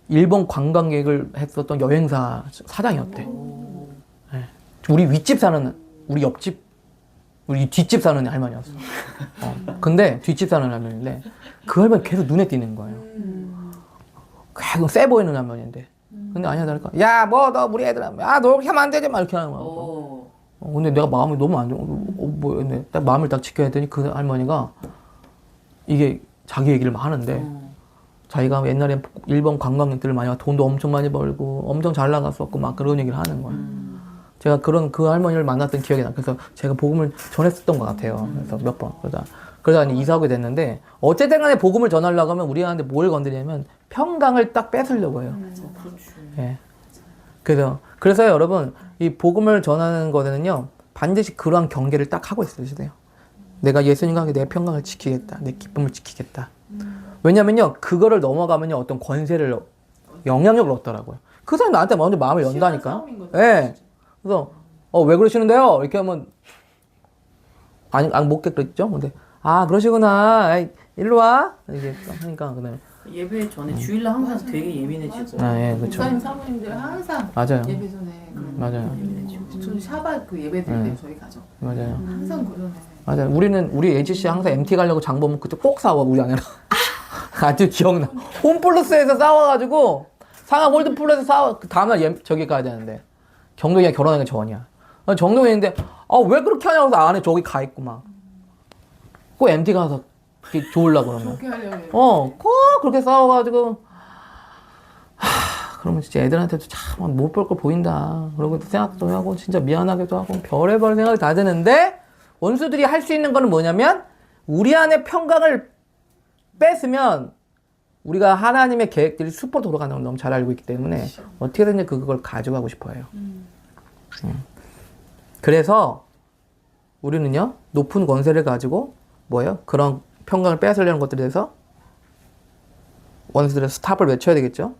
일본 관광객을 했었던 여행사 사장이었대. 네. 우리 윗집 사는 우리 옆집 우리 뒷집 사는 할머니였어. 근데 뒷집 사는 할머니인데 그 할머니 계속 눈에 띄는 거예요. 계속 세 보이는 할머니인데. 근데 아니야 다를까. 야 뭐 너 우리 애들 너 그렇게 하면 안 되지 막 이렇게 하는 거야. 근데 내가 마음이 너무 안 좋아. 근데 딱 마음을 딱 지켜야 했더니 그 할머니가 이게 자기 얘기를 막 하는데 자기가 옛날에 일본 관광객들을 많이 와 돈도 엄청 많이 벌고 엄청 잘 나갔었고 막 그런 얘기를 하는 거야. 제가 그 할머니를 만났던 기억이 나. 그래서 제가 복음을 전했었던 것 같아요. 그래서 몇 번. 그러다 이사 오게 됐는데 어쨌든 간에 복음을 전하려고 하면 우리한테 뭘 건드리냐면 평강을 딱 뺏으려고 해요. 예. 그래서 여러분 이 복음을 전하는 거는요 반드시 그러한 경계를 딱 하고 있어야 돼요. 내가 예수님과 함께 내 평강을 지키겠다. 내 기쁨을 지키겠다. 왜냐면요 그거를 넘어가면요 어떤 권세를 영향력을 얻더라고요. 그 사람이 나한테 먼저 마음을 연다니까. 예. 그래서 왜 그러시는데요? 이렇게 하면 못 겠겠죠. 근데 그러시구나. 일로 와. 이렇게 하니까 그다음에 예배 전에 주일날 항상 되게 예민해지고. 아, 예, 그쵸. 목사님 사모님들 항상 맞아요. 예배 전에 맞아요. 예민해지고 저 샤bat 그 예배 드릴 때 저희 가죠. 맞아요. 항상 그러네. 맞아요. 우리 HC 항상 MT 가려고 장 보면 그때 꼭 싸워, 우리 아내랑. 아주 기억나. 홈플러스에서 싸워가지고, 상암 홀드플러스에서 싸워, 그 다음날 저기 가야 되는데. 경동이가 결혼하는 게 전이야. 정동이 있는데, 왜 그렇게 하냐고 해서 안에 저기 가 있고 막. 꼭 MT 가서 이렇게 좋으려고 그러면. 그렇게 하려고 해요. 꼭 그렇게 싸워가지고, 그러면 진짜 애들한테도 참 못 볼 걸 보인다. 그러고 생각도 하고, 진짜 미안하기도 하고, 별의별 생각이 다 드는데, 원수들이 할 수 있는 거는 뭐냐면, 우리 안에 평강을 뺐으면, 우리가 하나님의 계획들이 수포로 돌아가는 걸 너무 잘 알고 있기 때문에, 어떻게든지 그걸 가져가고 싶어 해요. 그래서, 우리는요, 높은 권세를 가지고, 뭐예요? 그런 평강을 빼앗으려는 것들에 대해서, 원수들의 스탑을 외쳐야 되겠죠?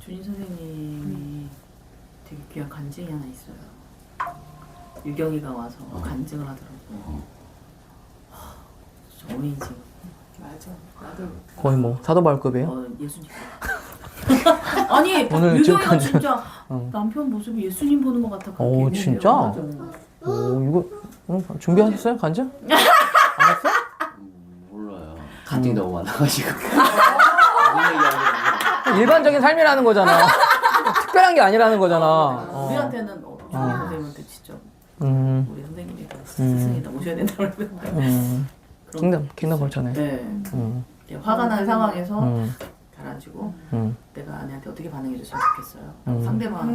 주인 선생님이 되게 귀한 간증이 하나 있어요. 유경이가 와서 간증을 하더라고. 진짜 어린이집. 맞아. 나도 거의 뭐, 사도바울급이에요? 예수님. 아니 오늘 유경이가 지금 진짜 남편 모습이 예수님 보는 것 같아. 오, 진짜? 맞아. 이거, 준비하셨어요? 간증? 안 했어? 몰라요. 간증이 너무 많아가지고. 일반적인 삶이라는 거잖아. 특별한 게 아니라는 거잖아. 우리한테는 주인 선생님한테 진짜 우리 선생님이 스승이다 모셔야 된다 그러는데. 킹덤 걸쳐네. 네. 이렇게 화가 난 상황에서 가라지고 내가 아내한테 어떻게 반응해 줬으면 좋겠어요. 상대방의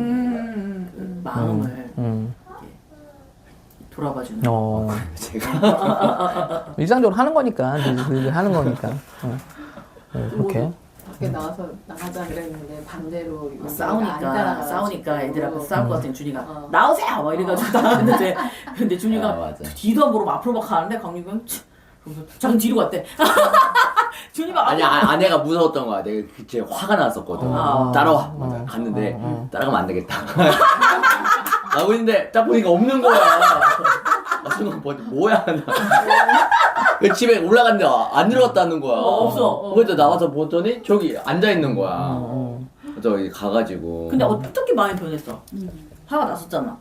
그 마음을 이렇게 돌아봐주는. 제가 일상적으로 하는 거니까. 늘 하는 거니까. 그렇게. 밖에 나가자 그랬는데 반대로 싸우니까 애들 앞에서 싸울 것 같은 준이가 나오세요 막 이래가지고 나왔는데 근데 준이가 맞아. 뒤도 안 보고 앞으로 막 가는데 강유경 잠깐 뒤로 갔대. 준이가 아니 아내가 무서웠던 거야. 내가 그때 화가 났었거든. 따라와. 갔는데 따라가면 안 되겠다. 나고 있는데 딱 보니까 없는 거야. 순간 뭐야 나. 그 집에 올라갔는데 안 들어왔다는 거야. 없어. 그래서 나와서 보더니 저기 앉아 있는 거야. 그래서 가가지고. 근데 어떻게 많이 변했어? 화가 났었잖아.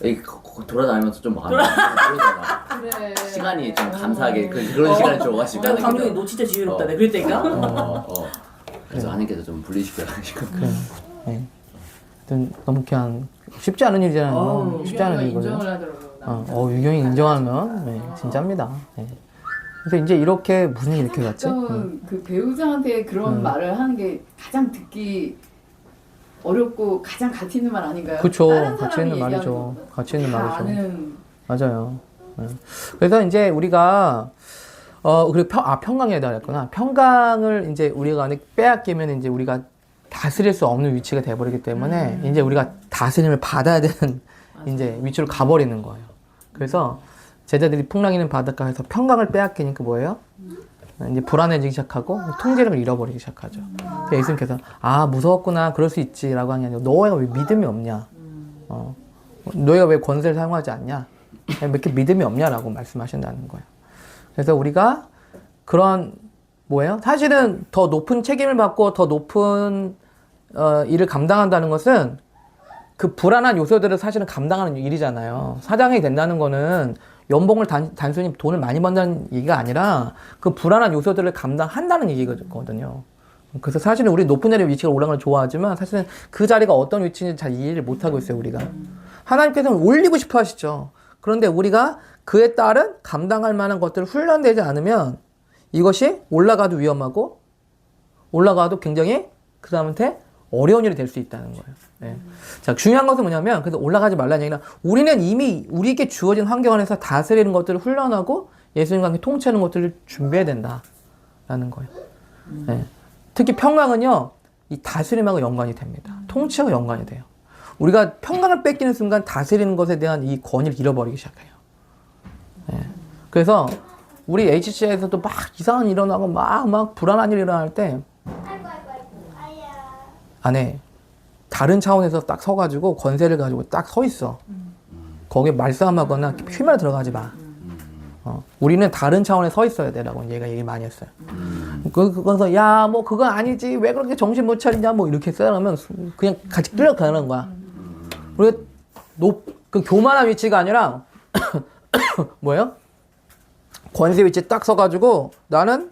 여기 돌아다니면서 좀 많이 그러잖아. 그래. 시간이 좀 감사하게 그런 시간을 줘가지고. 강유경이 너 진짜 지혜롭다. 내가 그랬다니까. 그래서 하나님께서 좀 분리시켜가지고. 네. 너무 그냥 쉽지 않은 일이잖아요. 쉽지 않은 일이거든요. 인정을 하더라고요. 유경이 인정하면 네, 진짜입니다. 네. 그래서 이제 이렇게 무슨 일이 이렇게 갔지? 그 배우자한테 그런 말을 하는 게 가장 듣기 어렵고 가장 가치 있는 말 아닌가요? 그쵸. 다른 가치 사람이 있는 말이죠. 얘기하는 가치 있는 다 말이죠. 아는 맞아요. 네. 그래서 이제 우리가 그리고 평강에다 했구나. 평강을 이제 우리가 안에 빼앗기면 이제 우리가 다스릴 수 없는 위치가 돼버리기 때문에 이제 우리가 다스림을 받아야 되는 이제 위치로 가버리는 거예요. 그래서 제자들이 풍랑이는 바닷가에서 평강을 빼앗기니까 뭐예요? 이제 불안해지기 시작하고 통제력을 잃어버리기 시작하죠. 그래서 예수님께서 무서웠구나 그럴 수 있지라고 하니 아니라 너희가 왜 믿음이 없냐? 너희가 왜 권세를 사용하지 않냐? 왜 이렇게 믿음이 없냐라고 말씀하신다는 거예요. 그래서 우리가 그런 뭐예요? 사실은 더 높은 책임을 받고 더 높은 일을 감당한다는 것은 그 불안한 요소들을 사실은 감당하는 일이잖아요. 사장이 된다는 거는 연봉을 단순히 돈을 많이 번다는 얘기가 아니라 그 불안한 요소들을 감당한다는 얘기거든요. 그래서 사실은 우리 높은 자리에 위치가 올라가는 걸 좋아하지만 사실은 그 자리가 어떤 위치인지 잘 이해를 못하고 있어요, 우리가. 하나님께서는 올리고 싶어 하시죠. 그런데 우리가 그에 따른 감당할 만한 것들을 훈련되지 않으면 이것이 올라가도 위험하고 올라가도 굉장히 그 사람한테 어려운 일이 될 수 있다는 거예요. 네. 자, 중요한 것은 뭐냐면, 그래서 올라가지 말라는 얘기는 우리는 이미 우리에게 주어진 환경 안에서 다스리는 것들을 훈련하고 예수님과 함께 통치하는 것들을 준비해야 된다라는 거예요. 네. 특히 평강은요, 이 다스림하고 연관이 됩니다. 통치하고 연관이 돼요. 우리가 평강을 뺏기는 순간 다스리는 것에 대한 이 권위를 잃어버리기 시작해요. 네. 그래서 우리 HC에서도 막 이상한 일 일어나고 막 불안한 일 일어날 때 안에 다른 차원에서 딱 서가지고 권세를 가지고 딱 서 있어. 거기에 말싸움하거나 휘말려 들어가지 마. 우리는 다른 차원에 서 있어야 되라고 얘가 얘기 많이 했어요. 그거서 야 뭐 그건 아니지 왜 그렇게 정신 못 차리냐 뭐 이렇게 써라면 그냥 같이 끌려가는 거야. 우리가 그 교만한 위치가 아니라 뭐예요? 권세 위치에 딱 서가지고 나는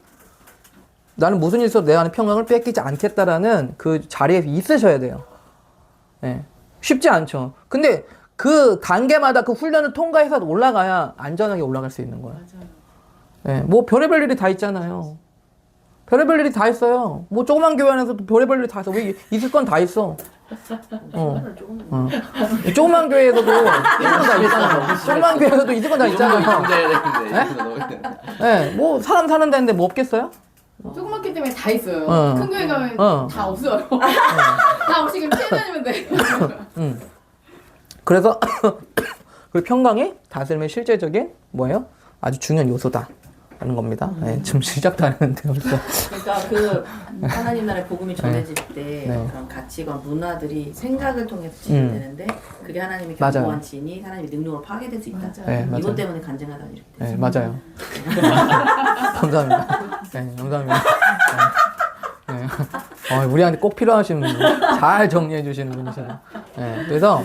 무슨 일 있어도 내가 평강을 뺏기지 않겠다라는 그 자리에 있으셔야 돼요. 예. 쉽지 않죠. 근데 그 단계마다 그 훈련을 통과해서 올라가야 안전하게 올라갈 수 있는 거야. 예. 뭐 별의별 일이 다 있잖아요. 별의별 일이 다 있어요. 뭐 조그만 교회 안에서도 별의별 일이 다 있어. 왜 있을 건 다 있어. 조그만 교회에서도 있을 건 다 있잖아요. 조그만 교회에서도 있을 건 다 있잖아요. 예. 뭐 사람 사는 데인데 뭐 없겠어요? 조그맣기 때문에 다 있어요. 어. 큰 교회 가면 다 없어요. 다 없이 그냥 피해 다니면 돼. 그래서 그 평강이 다스림의 실제적인 뭐예요? 아주 중요한 요소다라는 겁니다. 네, 지금 시작도 안 했는데 벌써. 그러니까 그 하나님 나라의 복음이 전해질 때 네. 그런 가치관, 문화들이 생각을 통해서 진행되는데 그게 하나님의 맞아요. 견고한 진이 하나님의 능력으로 파괴될 수 있다. 네, 맞아요. 이것 때문에 간증하다 이렇게 되죠. 네, 맞아요. 감사합니다. 네, 감사합니다. 네. 네. 우리한테 꼭 필요하신 분, 잘 정리해 주시는 분이시네요. 네, 그래서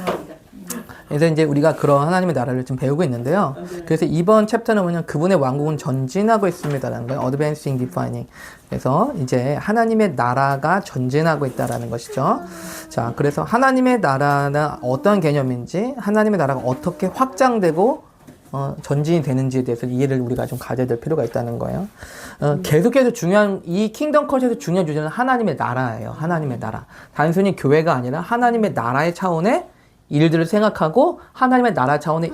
이제 우리가 그런 하나님의 나라를 좀 배우고 있는데요. 그래서 이번 챕터는 뭐냐면 그분의 왕국은 전진하고 있습니다라는 거예요. Advancing, Defining. 그래서 이제 하나님의 나라가 전진하고 있다라는 것이죠. 자, 그래서 하나님의 나라는 어떤 개념인지, 하나님의 나라가 어떻게 확장되고 전진이 되는지에 대해서 이해를 우리가 좀 가져야 될 필요가 있다는 거예요. 계속해서 중요한 이 킹덤 컬처에서 중요한 주제는 하나님의 나라예요. 하나님의 나라. 단순히 교회가 아니라 하나님의 나라의 차원의 일들을 생각하고 하나님의 나라 차원의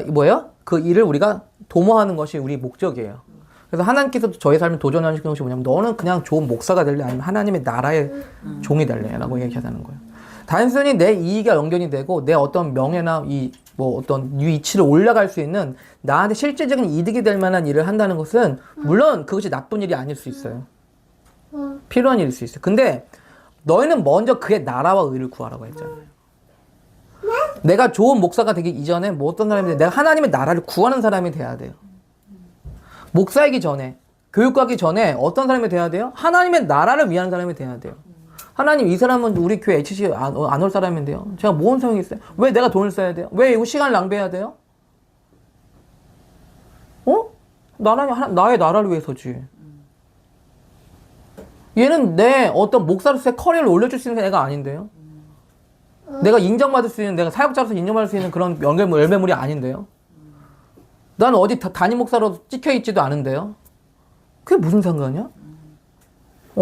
뭐예요? 그 일을 우리가 도모하는 것이 우리 목적이에요. 그래서 하나님께서도 저의 삶을 도전하시는 것이 뭐냐면 너는 그냥 좋은 목사가 될래 아니면 하나님의 나라의 종이 될래 라고 얘기하자는 거예요. 단순히 내 이익이 연결이 되고 내 어떤 명예나 뭐 어떤 위치를 올라갈 수 있는 나한테 실질적인 이득이 될 만한 일을 한다는 것은 물론 그것이 나쁜 일이 아닐 수 있어요. 필요한 일일 수 있어요. 근데 너희는 먼저 그의 나라와 의를 구하라고 했잖아요. 내가 좋은 목사가 되기 이전에 뭐 어떤 사람인데 내가 하나님의 나라를 구하는 사람이 돼야 돼요. 목사이기 전에, 교육 가기 전에 어떤 사람이 돼야 돼요? 하나님의 나라를 위한 사람이 돼야 돼요. 하나님 이 사람은 우리 교회 HC 안 올 사람인데요. 제가 뭔 소용이 있어요? 왜 내가 돈을 써야 돼요? 왜 이거 시간을 낭비해야 돼요? 나의 나라를 위해서지. 얘는 내 어떤 목사로서의 커리어를 올려줄 수 있는 애가 아닌데요. 내가 인정받을 수 있는, 내가 사역자로서 인정받을 수 있는 그런 열매물이 아닌데요. 나는 어디 담임 목사로 찍혀있지도 않은데요. 그게 무슨 상관이야?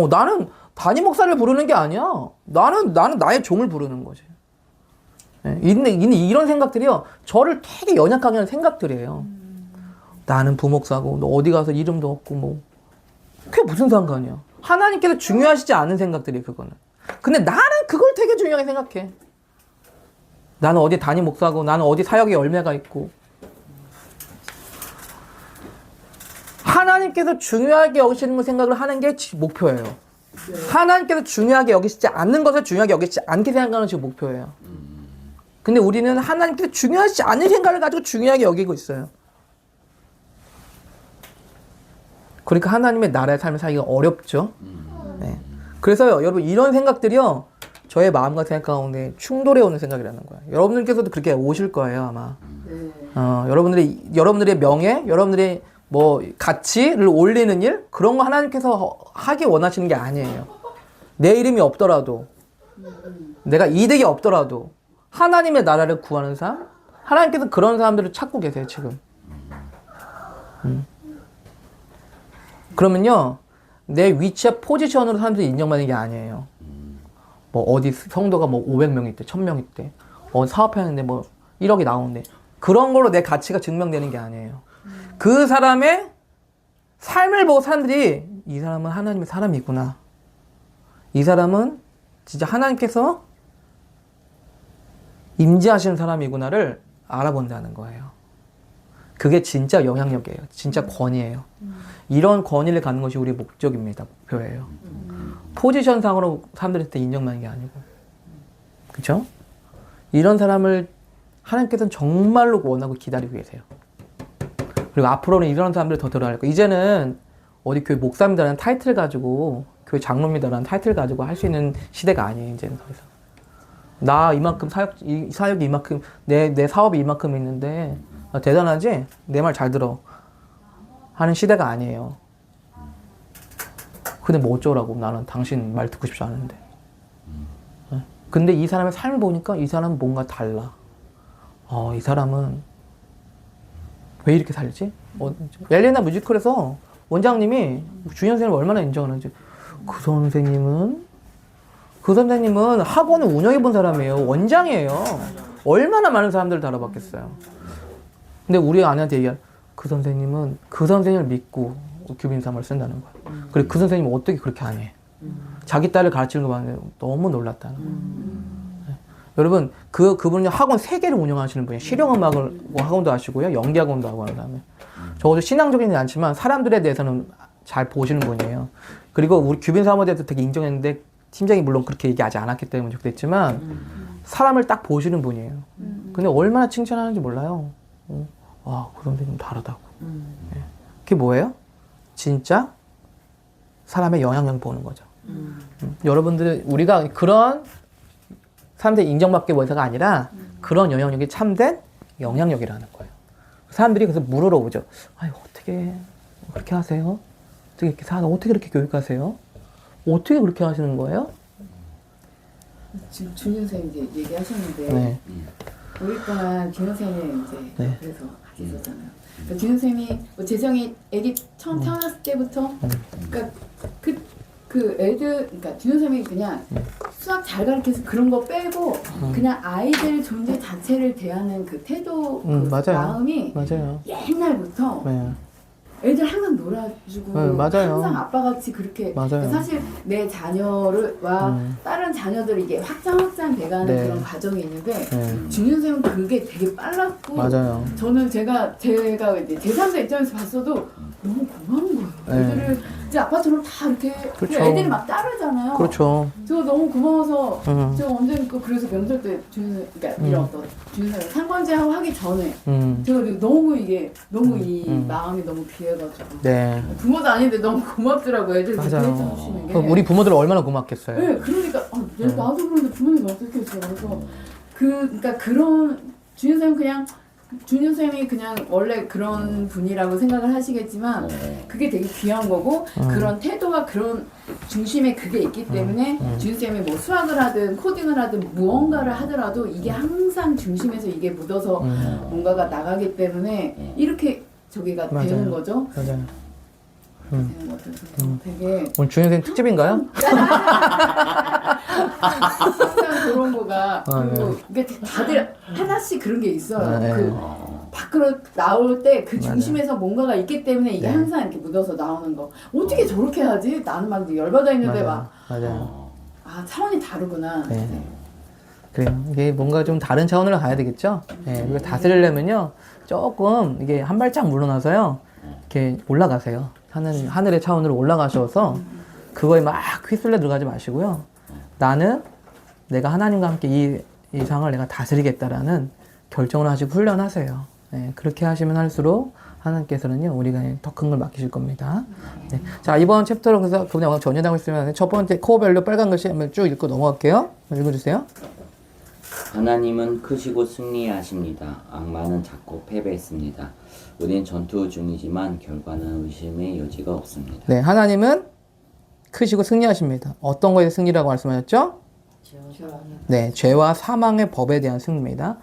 나는 담임 목사를 부르는 게 아니야. 나는 나의 종을 부르는 거지. 이런 생각들이요. 저를 되게 연약하게 하는 생각들이에요. 나는 부목사고, 너 어디 가서 이름도 없고, 뭐. 그게 무슨 상관이야. 하나님께서 중요하시지 않은 생각들이 그거는. 근데 나는 그걸 되게 중요하게 생각해. 나는 어디 담임 목사고, 나는 어디 사역의 열매가 있고. 하나님께서 중요하게 여기시는 생각을 하는 게 목표예요. 하나님께서 중요하게 여기시지 않는 것을 중요하게 여기시지 않게 생각하는 게 목표예요. 근데 우리는 하나님께서 중요하지 않은 생각을 가지고 중요하게 여기고 있어요. 그러니까 하나님의 나라의 삶을 살기가 어렵죠. 네. 그래서요, 여러분 이런 생각들이요. 저의 마음과 생각 가운데 충돌해 오는 생각이라는 거예요. 여러분들께서도 그렇게 오실 거예요, 아마. 여러분들의 명예, 여러분들의 뭐 가치를 올리는 일 그런 거 하나님께서 하기 원하시는 게 아니에요. 내 이름이 없더라도, 내가 이득이 없더라도 하나님의 나라를 구하는 삶, 하나님께서 그런 사람들을 찾고 계세요, 지금. 그러면요, 내 위치와 포지션으로 사람들이 인정받는 게 아니에요. 뭐 어디 성도가 뭐 500명 있대, 1000명 있대, 사업하는데 뭐 1억이 나오는데 그런 걸로 내 가치가 증명되는 게 아니에요. 그 사람의 삶을 보고 사람들이 이 사람은 하나님의 사람이구나. 이 사람은 진짜 하나님께서 임재하시는 사람이구나를 알아본다는 거예요. 그게 진짜 영향력이에요. 진짜 권위예요. 이런 권위를 갖는 것이 우리의 목적입니다. 목표예요. 포지션상으로 사람들한테 인정받는 게 아니고. 그렇죠? 이런 사람을 하나님께서는 정말로 원하고 기다리고 계세요. 그리고 앞으로는 이런 사람들이 더 늘어날 거예요. 이제는 어디 교회 목사입니다라는 타이틀 가지고 교회 장로입니다라는 타이틀 가지고 할 수 있는 시대가 아니에요. 이제는 더 이상. 나 이만큼 사역이 이만큼 내 사업이 이만큼 있는데 대단하지? 내 말 잘 들어 하는 시대가 아니에요. 근데 뭐 어쩌라고 나는 당신 말 듣고 싶지 않은데. 근데 이 사람의 삶을 보니까 이 사람은 뭔가 달라. 이 사람은 왜 이렇게 살지? 엘레나 뮤지컬에서 원장님이 주연 선생님을 얼마나 인정하는지. 그 선생님은 학원을 운영해 본 사람이에요. 원장이에요. 얼마나 많은 사람들을 다뤄봤겠어요. 근데 우리 아내한테 얘기할 그 선생님은 그 선생님을 믿고 규빈삼을 쓴다는 거야. 그리고 그 선생님은 어떻게 그렇게 안 해? 자기 딸을 가르치는 거 봤는데 너무 놀랐다는 거예요. 네. 여러분 그분은 학원 3개를 운영하시는 분이에요. 실용음악을 학원도 하시고요. 연기학원도 하고 하는 다음에 적어도 신앙적이지 않지만 사람들에 대해서는 잘 보시는 분이에요. 그리고 우리 규빈 사모에 대해서 되게 인정했는데 팀장이 물론 그렇게 얘기하지 않았기 때문에 그랬지만 사람을 딱 보시는 분이에요. 근데 얼마나 칭찬하는지 몰라요. 그 선생님 다르다고. 네. 그게 뭐예요? 진짜 사람의 영향력 보는 거죠. 여러분들 우리가 그런 사람들이 인정받기 위해서가 아니라 그런 영향력이 참된 영향력이라는 거예요. 사람들이 그래서 물으러 오죠. 어떻게 그렇게 하세요? 어떻게 이렇게 어떻게 그렇게 교육하세요? 어떻게 그렇게 하시는 거예요? 지금 준현 선생님 이제 얘기하셨는데 네. 오랫동안 준현 선생님 이제 네. 그래서 같이 있었잖아요. 그러니까 준현 선생님이 뭐 재성이 애기 처음 태어났을 때부터 그러니까 그 애들 그러니까 준현 선생님이 그냥 수학 잘 가르쳐서 그런 거 빼고 그냥 아이들 존재 자체를 대하는 그 태도 그 맞아요. 마음이 맞아요. 옛날부터 네. 애들 항상 놀아주고 네, 맞아요. 항상 아빠같이 그렇게 맞아요. 사실 내 자녀와 다른 자녀들이 이게 확장 돼가는 네. 그런 과정이 있는데 네. 준현 쌤은 그게 되게 빨랐고 맞아요. 저는 제가 이제 제3자 입장에서 봤어도 너무 고마운 거예요. 네. 애들을 이제 아빠처럼 다 이렇게 그렇죠. 애들이 막 따르잖아요. 그렇죠. 저 너무 고마워서 제가 언제니까 그래서 명절 때 준현 그러니까 이런 어떤 준현 쌤 상관제하고 하기 전에 제가 너무 이게 너무 이 마음이 너무 귀해가지고 네. 부모도 아닌데 너무 고맙더라고요. 애들 그렇게 맞아요. 해주시는 게. 우리 부모들 얼마나 고맙겠어요. 네, 그러니까 나도 그런데 부모님 어떻게 했어요? 그래서 그러니까 그런 준현 쌤은 그냥 준현 쌤이 그냥 원래 그런 분이라고 생각을 하시겠지만 그게 되게 귀한 거고 그런 태도와 그런 중심에 그게 있기 때문에 준현 쌤이 뭐 수학을 하든 코딩을 하든 무언가를 하더라도 이게 항상 중심에서 이게 묻어서 뭔가가 나가기 때문에 이렇게 저기가 맞아요. 되는 거죠. 맞아요. 되는 것 같아서 되게 오늘 준현생 특집인가요? 항상 그런 거가 그리고 네. 이게 다들 하나씩 그런 게 있어요. 네. 그 밖으로 나올 때 그 중심에서 뭔가가 있기 때문에 이게 네. 항상 이렇게 묻어서 나오는 거. 어떻게 저렇게 하지? 나는 막 열받아 있는데 맞아요. 맞아요. 차원이 다르구나. 네. 그래요. 이게 뭔가 좀 다른 차원으로 가야 되겠죠? 네, 이걸 다스리려면요, 조금 이게 한 발짝 물러나서요, 이렇게 올라가세요. 하늘의 차원으로 올라가셔서 그거에 막 휘둘려 들어가지 마시고요. 나는 내가 하나님과 함께 이 상을 내가 다스리겠다라는 결정을 하시고 훈련하세요. 네, 그렇게 하시면 할수록 하나님께서는요, 우리가 더 큰 걸 맡기실 겁니다. 네. 자, 이번 챕터로 그래서 그냥 전개하고 있으면 첫 번째 코어밸류 빨간 글씨 한번 쭉 읽고 넘어갈게요. 읽어주세요. 하나님은 크시고 승리하십니다. 악마는 작고 패배했습니다. 우리는 전투 중이지만 결과는 의심의 여지가 없습니다. 네, 하나님은 크시고 승리하십니다. 어떤 거에 승리라고 말씀하셨죠? 네, 죄와 사망의 법에 대한 승리입니다.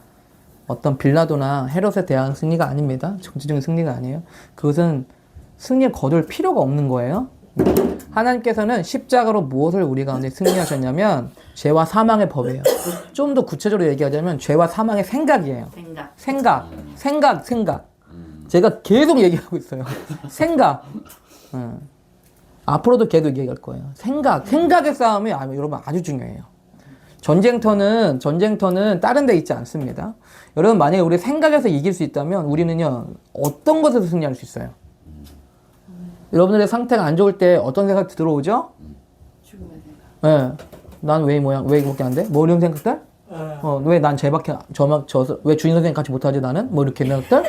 어떤 빌라도나 헤롯에 대한 승리가 아닙니다. 정치적인 승리가 아니에요. 그것은 승리를 거둘 필요가 없는 거예요. 하나님께서는 십자가로 무엇을 우리 가운데 승리하셨냐면 죄와 사망의 법이에요. 좀 더 구체적으로 얘기하자면 죄와 사망의 생각이에요. 생각. 제가 계속 얘기하고 있어요. 생각. 앞으로도 계속 얘기할 거예요. 생각의 싸움이 여러분 아주 중요해요. 전쟁터는 다른 데 있지 않습니다. 여러분 만약에 우리 생각에서 이길 수 있다면 우리는요, 어떤 것에서 승리할 수 있어요. 여러분들의 상태가 안 좋을 때 어떤 생각 들어오죠? 죽음의 생각. 네. 난 왜 이렇게 안 돼? 뭐 이런 생각들? 왜 난 쟤밖에 왜 주인 선생님 같이 못하지 나는? 뭐 이렇게 생각들?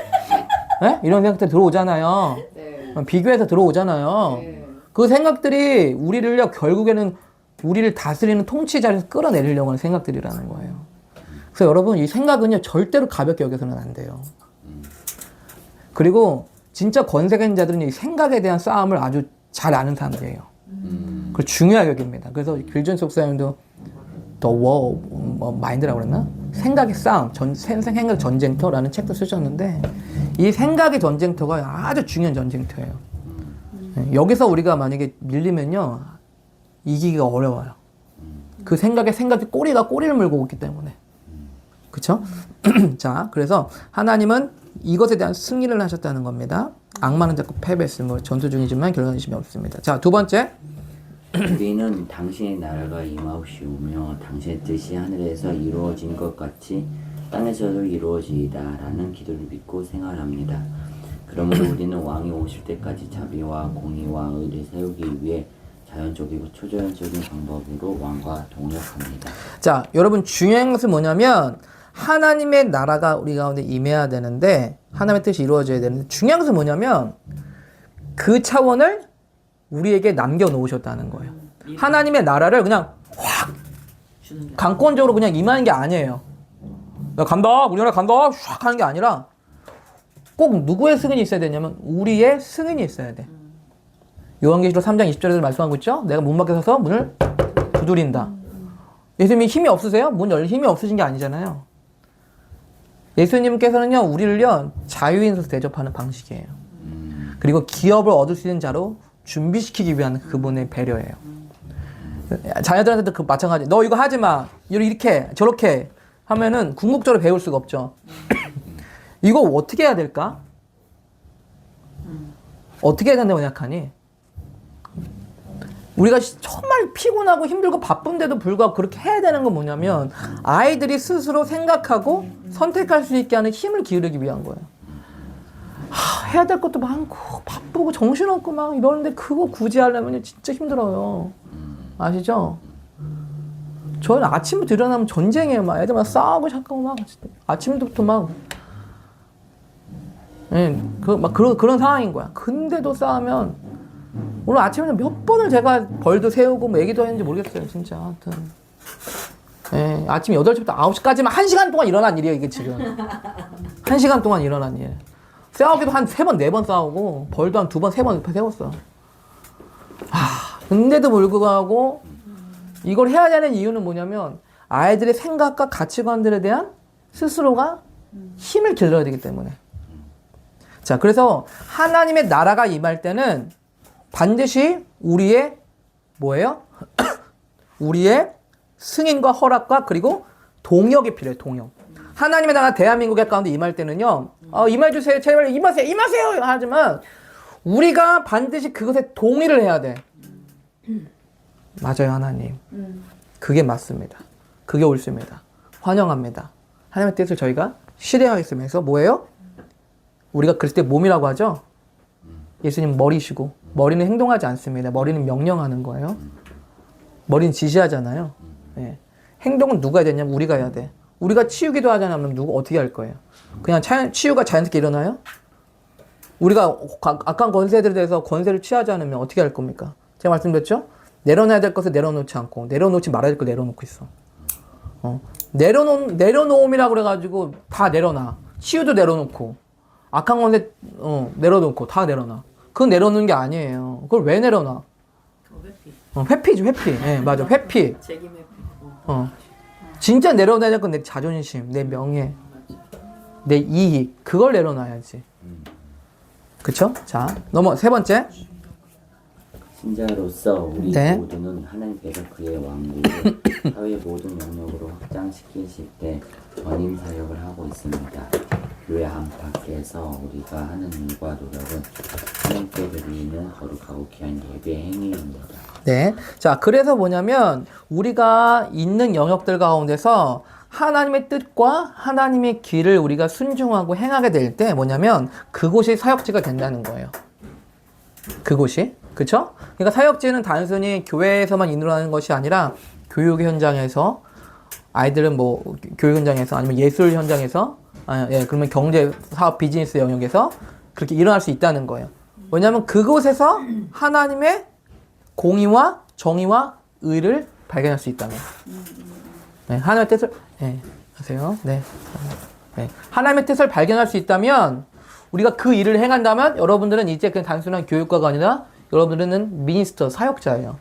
예? 이런 생각들이 들어오잖아요. 네. 비교해서 들어오잖아요. 네. 그 생각들이 우리를요, 결국에는 우리를 다스리는 통치자리에서 끌어내리려고 하는 생각들이라는 거예요. 그래서 여러분, 이 생각은요, 절대로 가볍게 여겨서는 안 돼요. 그리고 진짜 권세가 있는 자들은 이 생각에 대한 싸움을 아주 잘 아는 사람들이에요. 그걸 중요하게 여깁니다. 그래서 빌존 속사님도 The War Mind라고 그랬나? 생각의 싸움, 생각 전쟁터라는 책도 쓰셨는데 이 생각의 전쟁터가 아주 중요한 전쟁터예요. 여기서 우리가 만약에 밀리면요 이기기가 어려워요. 그 생각이 꼬리가 꼬리를 물고 있기 때문에. 그쵸? 자, 그래서 하나님은 이것에 대한 승리를 하셨다는 겁니다. 악마는 자꾸 패배했으므로 전투 중이지만 결과심이 없습니다. 자, 두 번째. 우리는 당신의 나라가 임하옵시오며 당신의 뜻이 하늘에서 이루어진 것 같이 땅에서도 이루어지이다라는 기도를 믿고 생활합니다. 그러므로 우리는 왕이 오실 때까지 자비와 공의와 의를 세우기 위해 자연적이고 초자연적인 방법으로 왕과 동력합니다. 자, 여러분 중요한 것은 뭐냐면 하나님의 나라가 우리 가운데 임해야 되는데 하나님의 뜻이 이루어져야 되는데 중요한 것은 뭐냐면 그 차원을 우리에게 남겨놓으셨다는 거예요. 하나님의 나라를 그냥 확 주는 게 강권적으로 그냥 임하는 게 아니에요. 야, 간다, 우리나라 간다, 샥 하는 게 아니라 꼭 누구의 승인이 있어야 되냐면 우리의 승인이 있어야 돼. 요한계시록 3장 20절에서 말씀하고 있죠? 내가 문 밖에 서서 문을 두드린다. 예수님이 힘이 없으세요? 문 열릴 힘이 없으신 게 아니잖아요. 예수님께서는요, 우리를요, 자유인으로서 대접하는 방식이에요. 그리고 기업을 얻을 수 있는 자로 준비시키기 위한 그분의 배려예요. 자녀들한테도 그 마찬가지. 너 이거 하지 마. 이렇게, 저렇게 하면은 궁극적으로 배울 수가 없죠. 이거 어떻게 해야 될까? 어떻게 해야 된다고 생각하니? 우리가 정말 피곤하고 힘들고 바쁜데도 불구하고 그렇게 해야 되는 건 뭐냐면 아이들이 스스로 생각하고 선택할 수 있게 하는 힘을 기르기 위한 거예요. 해야 될 것도 많고 바쁘고 정신없고 막 이러는데 그거 굳이 하려면 진짜 힘들어요. 아시죠? 저는 아침부터 일어나면 전쟁이에요. 막 애들 막 싸우고 잠깐 막 아침부터 막 그런 상황인 거야. 근데도 싸우면 오늘 아침에 몇 번을 제가 벌도 세우고 뭐 얘기도 했는지 모르겠어요. 진짜 하여튼 아침 8시부터 9시까지만 1시간 동안 일어난 일이에요. 이게 지금 1시간 동안 일어난 일. 싸우기도 한 3번 4번 싸우고 벌도 한 2번 3번 세웠어. 근데도 불구하고 이걸 해야 되는 이유는 뭐냐면 아이들의 생각과 가치관들에 대한 스스로가 힘을 길러야 되기 때문에. 자, 그래서 하나님의 나라가 임할 때는 반드시 우리의 뭐예요? 우리의 승인과 허락과 그리고 동역이 필요해요. 동역. 하나님의 나라 대한민국의 가운데 임할 때는요. 임해주세요. 제발 임하세요. 하지만 우리가 반드시 그것에 동의를 해야 돼. 맞아요, 하나님. 그게 맞습니다. 그게 옳습니다. 환영합니다. 하나님의 뜻을 저희가 실행하겠습니다. 그래서 뭐예요? 우리가 그랬을 때 몸이라고 하죠? 예수님 머리시고 머리는 행동하지 않습니다. 머리는 명령하는 거예요. 머리는 지시하잖아요. 네. 행동은 누가 해야 되냐면 우리가 해야 돼. 우리가 치우기도 하지 않으면 누구 어떻게 할 거예요? 그냥 치유가 자연스럽게 일어나요? 우리가 악한 권세들에 대해서 권세를 취하지 않으면 어떻게 할 겁니까? 제가 말씀드렸죠? 내려놔야 될 것을 내려놓지 않고 내려놓지 말아야 될 걸 내려놓고 있어. 내려놓음이라고 그래가지고 다 내려놔. 치유도 내려놓고 악한 권세 내려놓고 다 내려놔. 그건 내려놓는 게 아니에요. 그걸 왜 내려놔? 회피지, 회피. 네, 맞아. 회피. 책임 회피. 진짜 내려놔야 될 건 내 자존심, 내 명예, 내 이익. 그걸 내려놔야지. 그쵸? 자, 세 번째. 신자로서 우리 네. 모두는 하나님께서 그의 왕국을 사회의 모든 영역으로 확장시키실 때 전임 사역을 하고 있습니다. 교회 안팎에서 우리가 하는 일과 노력은 하나님께 드리는 거룩하고 귀한 예배 행위입니다. 네. 자, 그래서 뭐냐면 우리가 있는 영역들 가운데서 하나님의 뜻과 하나님의 길을 우리가 순종하고 행하게 될 때 뭐냐면 그곳이 사역지가 된다는 거예요. 그곳이. 그쵸? 그러니까 사역지는 단순히 교회에서만 일어나는 것이 아니라 교육 현장에서 아이들은 뭐 교육 현장에서 아니면 예술 현장에서 그러면 경제, 사업, 비즈니스 영역에서 그렇게 일어날 수 있다는 거예요. 왜냐하면 그곳에서 하나님의 공의와 정의와 의를 발견할 수 있다면. 하나님의 뜻을, 하세요. 하나님의 뜻을 발견할 수 있다면, 우리가 그 일을 행한다면, 여러분들은 이제 그냥 단순한 교육과가 아니라, 여러분들은 미니스터, 사역자예요.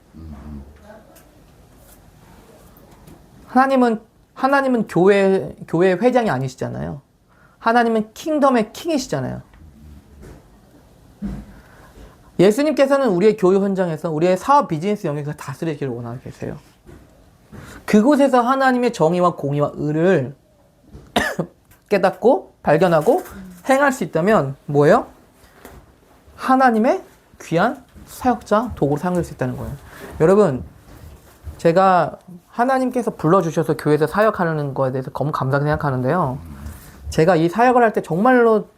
하나님은 교회 회장이 아니시잖아요. 하나님은 킹덤의 킹이시잖아요. 예수님께서는 우리의 교육 현장에서, 우리의 사업 비즈니스 영역에서 다스리기를 원하고 계세요. 그곳에서 하나님의 정의와 공의와 의를 깨닫고 발견하고 행할 수 있다면 뭐예요? 하나님의 귀한 사역자, 도구로 사용할 수 있다는 거예요. 여러분, 제가 하나님께서 불러주셔서 교회에서 사역하는 거에 대해서 너무 감사하게 생각하는데요. 제가 이 사역을 할 때 정말로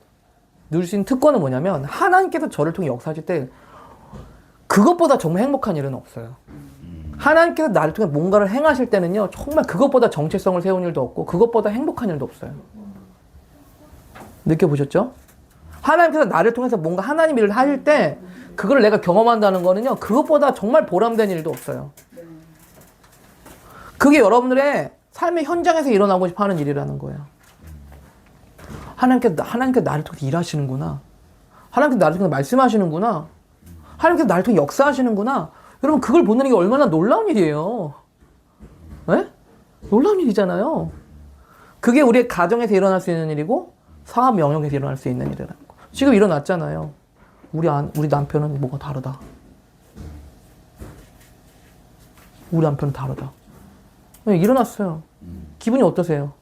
누리신 특권은 뭐냐면, 하나님께서 저를 통해 역사하실 때 그것보다 정말 행복한 일은 없어요. 하나님께서 나를 통해 뭔가를 행하실 때는요, 정말 그것보다 정체성을 세운 일도 없고 그것보다 행복한 일도 없어요. 느껴보셨죠? 하나님께서 나를 통해서 뭔가 하나님 일을 하실 때 그걸 내가 경험한다는 거는요, 그것보다 정말 보람된 일도 없어요. 그게 여러분들의 삶의 현장에서 일어나고 싶어 하는 일이라는 거예요. 하나님께서 나를 통해서 일하시는구나. 하나님께서 나를 통해서 말씀하시는구나. 하나님께서 나를 통해 역사하시는구나. 여러분, 그걸 보는 게 얼마나 놀라운 일이에요. 네? 놀라운 일이잖아요. 그게 우리의 가정에서 일어날 수 있는 일이고 사업 영역에서 일어날 수 있는 일이라는 거. 지금 일어났잖아요. 우리 남편은 뭐가 다르다. 우리 남편은 다르다. 네, 일어났어요. 기분이 어떠세요?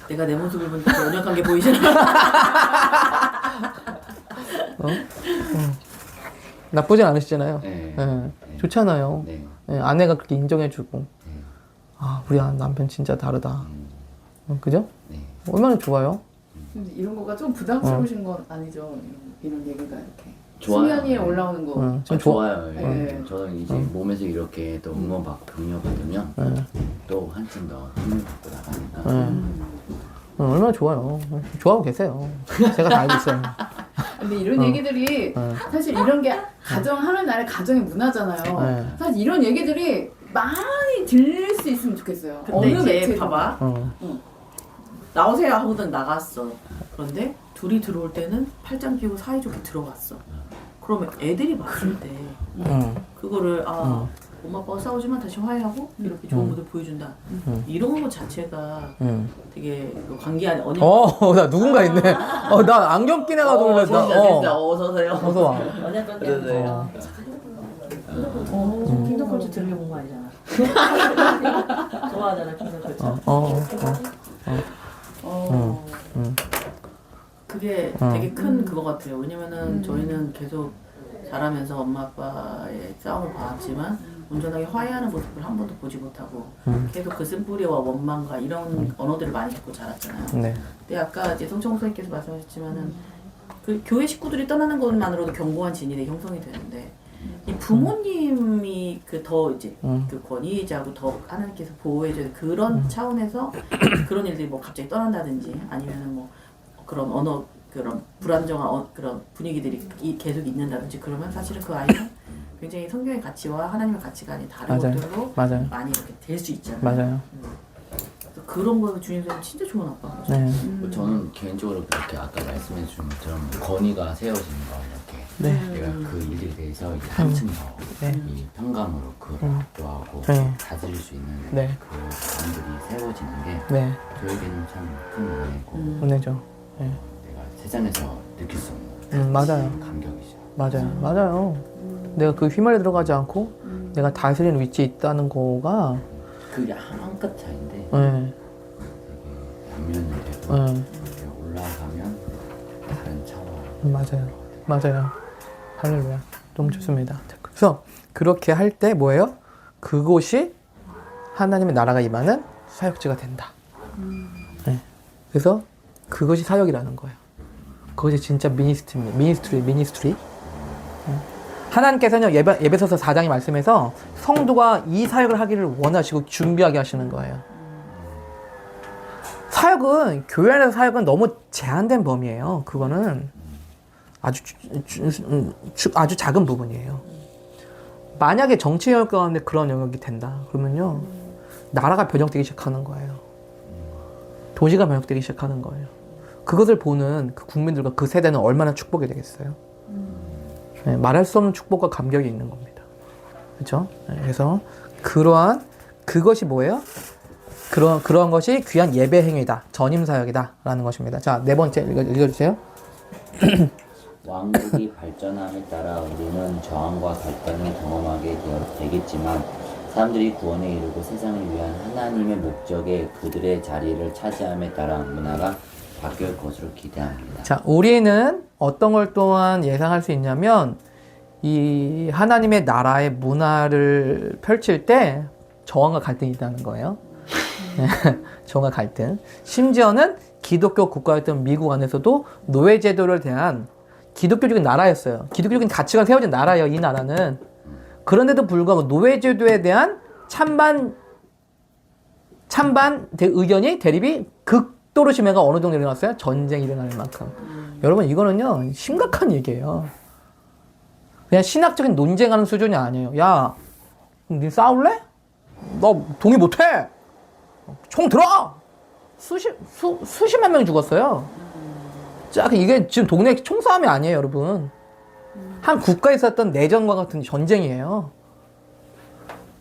내가 내 모습을 보니까 연약한 게 보이시나? 나쁘진 않으시잖아요. 네. 좋잖아요. 네. 아내가 그렇게 인정해주고, 우리 남편 진짜 다르다. 그죠? 네. 얼마나 좋아요? 근데 이런 거가 좀 부담스러우신 건 아니죠? 이런 얘기가 이렇게 좋아요. 수면 위에 올라오는 거. 좀 좋아요. 네. 저는 이제 몸에서 이렇게 또 응원받고 격려받으면 또 한층 더 힘을 받고 나가니까. 얼마나 좋아요. 좋아하고 계세요. 제가 다 알고 있어요. 근데 이런 얘기들이 사실 이런 게 가정 하나나라의 가정의 문화잖아요. 사실 이런 얘기들이 많이 들릴 수 있으면 좋겠어요. 근데 어느 이제 매체든. 봐봐. 나오세요 하고는 나갔어. 그런데 둘이 들어올 때는 팔짱 끼고 사이좋게 들어갔어. 그러면 애들이 봤을 때 그거를 엄마 아빠가 싸우지만 다시 화해하고 이렇게 좋은 모습 보여준다. 이런 거 자체가 되게 관계 안에 나 누군가 있네. 나 안경 낀 애가 놀랐다. 진짜 어서오세요. 어서 와. 언약관 그러세요. 킹덤 컬처 들려본 거 아니잖아. 좋아하잖아 킹덤 컬처. 그게 되게 큰 그거 같아요. 왜냐면은 저희는 계속 자라면서 엄마 아빠의 싸움을 봐왔지만 온전하게 화해하는 모습을 한 번도 보지 못하고 계속 그 쓴뿌리와 원망과 이런 언어들을 많이 듣고 자랐잖아요. 네. 근데 아까 이제 성청 목사님께서 말씀하셨지만은 그 교회 식구들이 떠나는 것만으로도 견고한 진일의 형성이 되는데 이 부모님이 그 더 이제 그 권위자고 더 하나님께서 보호해줘야 그런 차원에서 그런 일들이 뭐 갑자기 떠난다든지 아니면은 뭐 그런 언어 그런 불안정한 그런 분위기들이 계속 있는다든지 그러면 사실은 그 아이는 굉장히 성경의 가치와 하나님의 가치관이 다른 것들로 많이 이렇게 될 수 있잖아요. 맞아요. 그래서 그런 거 주님께서 진짜 좋은 아빠인 거죠. 네. 저는 개인적으로 그렇게 아까 말씀해 주신 것처럼 권위가 세워지는 거 이렇게 내가 그 일에 대해서 이제 한층 더 이 평강으로 그걸 압도하고 다스릴 수 있는 그 마음들이 세워지는 게 저에게는 참 큰 은혜고 은혜죠. 내가 세상에서 느낄 수 없는 맞아요. 감격이죠. 맞아요. 내가 그 휘말려 들어가지 않고 내가 다스리는 위치에 있다는 거가 그게 한 끗 차이인데 네. 되게 양면이 되고 이렇게 올라가면 다른 차원. 맞아요. 할렐루야. 너무 좋습니다. 그래서 그렇게 할 때 뭐예요? 그곳이 하나님의 나라가 임하는 사역지가 된다. 네. 그래서 그것이 사역이라는 거예요. 그것이 진짜 미니스트리. 하나님께서는 예배소서 4장의 말씀에서 성도가 이 사역을 하기를 원하시고 준비하게 하시는 거예요. 사역은, 교회 안에서 사역은 너무 제한된 범위예요. 그거는 아주 작은 부분이에요. 만약에 정치 영역 가운데 그런 영역이 된다. 그러면요, 나라가 변형되기 시작하는 거예요. 도시가 변형되기 시작하는 거예요. 그것을 보는 그 국민들과 그 세대는 얼마나 축복이 되겠어요. 네, 말할 수 없는 축복과 감격이 있는 겁니다. 그렇죠? 네, 그래서 그것이 뭐예요? 그런 것이 귀한 예배 행위다, 전임 사역이다라는 것입니다. 자, 네 번째 읽어주세요. 왕국이 발전함에 따라 우리는 저항과 갈등을 경험하게 되겠지만 사람들이 구원에 이르고 세상을 위한 하나님의 목적에 그들의 자리를 차지함에 따라 문화가 바뀔 것으로 기대합니다. 자, 우리는 어떤 걸 또한 예상할 수 있냐면 이 하나님의 나라의 문화를 펼칠 때 저항과 갈등이 있다는 거예요. 저항과 갈등. 심지어는 기독교 국가였던 미국 안에서도 노예제도를 대한 기독교적인 나라였어요. 기독교적인 가치가 세워진 나라예요, 이 나라는. 그런데도 불구하고 노예제도에 대한 찬반 의견이 대립이 극도로 심해가 어느 정도 일어났어요? 전쟁이 일어날 만큼. 여러분, 이거는요, 심각한 얘기예요. 그냥 신학적인 논쟁하는 수준이 아니에요. 야, 니 싸울래? 나 동의 못해! 총 들어! 수십만 명이 죽었어요. 자, 이게 지금 동네 총싸움이 아니에요, 여러분. 한 국가에 있었던 내전과 같은 전쟁이에요.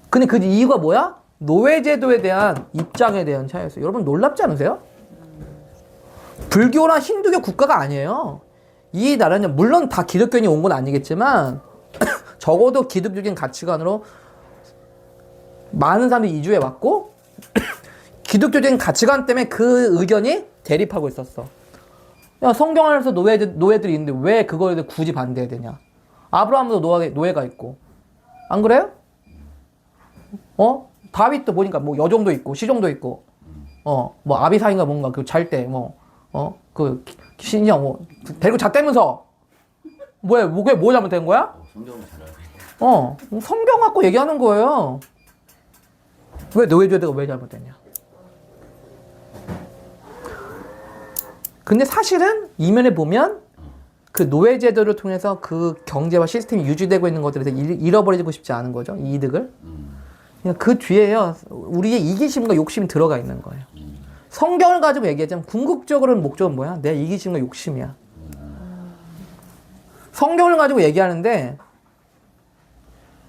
근데 그 이유가 뭐야? 노예제도에 대한 입장에 대한 차이였어요. 여러분, 놀랍지 않으세요? 불교나 힌두교 국가가 아니에요. 이 나라는 물론 다 기독교인이 온 건 아니겠지만 적어도 기독교적인 가치관으로 많은 사람들이 이주해 왔고 기독교적인 가치관 때문에 그 의견이 대립하고 있었어. 야, 성경 안에서 노예들이 있는데 왜 그거에 대해 굳이 반대해야 되냐? 아브라함도 노예가 있고, 안 그래요? 다윗도 보니까 뭐 여종도 있고 시종도 있고, 뭐 아비사인가 뭔가 그 잘 때 그 신령 데리고 잤다면서 그게 뭐 잘못된 거야? 성경을 잘 알고 있다. 성경 갖고 얘기하는 거예요. 왜 노예제도가 왜 잘못됐냐? 근데 사실은 이면에 보면 그 노예제도를 통해서 그 경제와 시스템이 유지되고 있는 것들에서 잃어버리고 싶지 않은 거죠. 이 이득을. 그 뒤에요, 우리의 이기심과 욕심이 들어가 있는 거예요. 성경을 가지고 얘기하자면 궁극적으로는 목적은 뭐야? 내 이기심과 욕심이야. 성경을 가지고 얘기하는데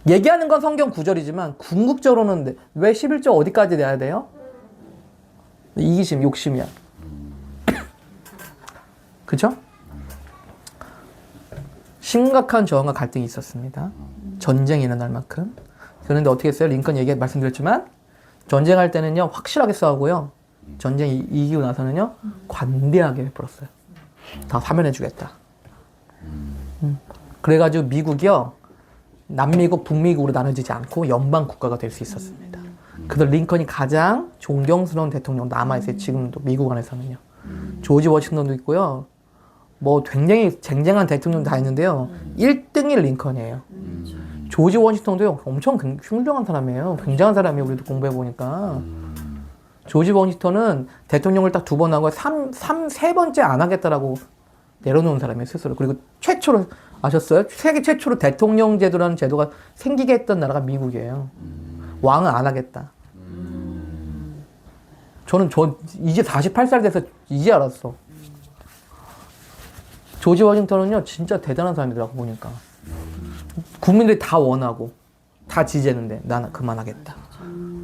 얘기하는 건 성경 구절이지만 궁극적으로는 왜 11조 어디까지 내야 돼요? 이기심, 욕심이야. 그쵸? 심각한 저항과 갈등이 있었습니다. 전쟁이 일어날 만큼. 그런데 어떻게 했어요? 링컨 말씀드렸지만 전쟁할 때는요, 확실하게 싸우고요. 전쟁이 이기고 나서는요, 관대하게 베풀었어요. 다 사면해주겠다. 그래가지고 미국이요, 남미국, 북미국으로 나눠지지 않고 연방 국가가 될 수 있었습니다. 그래서 링컨이 가장 존경스러운 대통령 남아있어요. 지금도 미국 안에서는요. 조지 워싱턴도 있고요. 뭐 굉장히 쟁쟁한 대통령 다 있는데요. 1등이 링컨이에요. 조지 워싱턴도 엄청 훌륭한 사람이에요. 굉장한 사람이에요. 우리도 공부해보니까. 조지 워싱턴은 대통령을 딱 2번 하고 세 번째 안 하겠다라고 내려놓은 사람이에요, 스스로. 그리고 최초로, 아셨어요? 세계 최초로 대통령 제도라는 제도가 생기게 했던 나라가 미국이에요. 왕은 안 하겠다. 저는 이제 48살 돼서 이제 알았어. 조지 워싱턴은요, 진짜 대단한 사람이더라고, 보니까. 국민들이 다 원하고, 다 지지했는데, 나는 그만하겠다.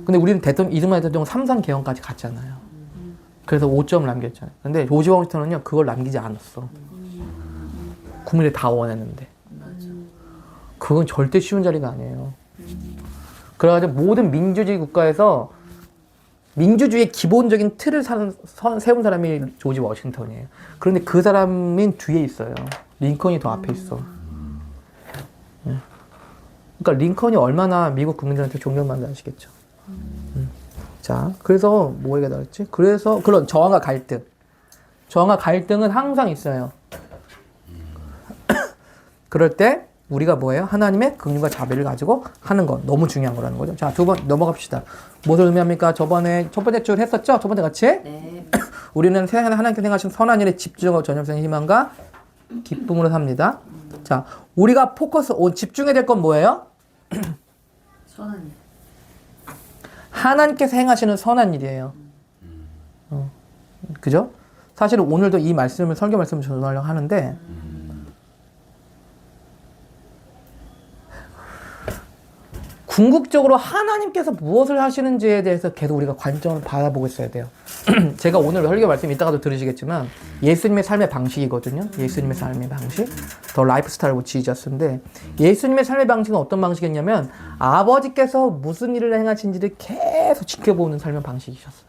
근데 우리는 이승만 대통령 3.3 개헌까지 갔잖아요. 그래서 5점을 남겼잖아요. 근데 조지 워싱턴은요, 그걸 남기지 않았어. 국민들이 다 원했는데. 그건 절대 쉬운 자리가 아니에요. 그래가지고 모든 민주주의 국가에서 민주주의의 기본적인 틀을 세운 사람이 조지 워싱턴이에요. 그런데 그 사람인 뒤에 있어요. 링컨이 더 앞에 있어. 그러니까 링컨이 얼마나 미국 국민들한테 존경받는지 아시겠죠. 자, 그래서 뭐 얘기가 나왔지? 그래서 그런 저항과 갈등. 저항과 갈등은 항상 있어요. 그럴 때 우리가 뭐예요? 하나님의 긍휼과 자비를 가지고 하는 것. 너무 중요한 거라는 거죠. 자, 두 번 넘어갑시다. 무엇을 의미합니까? 저번에 첫 번째 줄 했었죠? 첫 번째 같이? 네. 우리는 하나님께 생각하신 선한 일에 집중하고 전념성의 희망과 기쁨으로 삽니다. 자, 우리가 집중해야 될 건 뭐예요? 선한 일. 하나님께서 행하시는 선한 일이에요. 그죠? 사실은 오늘도 이 말씀을, 설교 말씀을 전하려고 하는데, 궁극적으로 하나님께서 무엇을 하시는지에 대해서 계속 우리가 관점을 바라보고 있어야 돼요. 제가 오늘 설교 말씀 이따가도 들으시겠지만 예수님의 삶의 방식이거든요. 예수님의 삶의 방식. 더 라이프 스타일 오브 지저스인데 예수님의 삶의 방식은 어떤 방식이었냐면 아버지께서 무슨 일을 행하신지를 계속 지켜보는 삶의 방식이셨어요.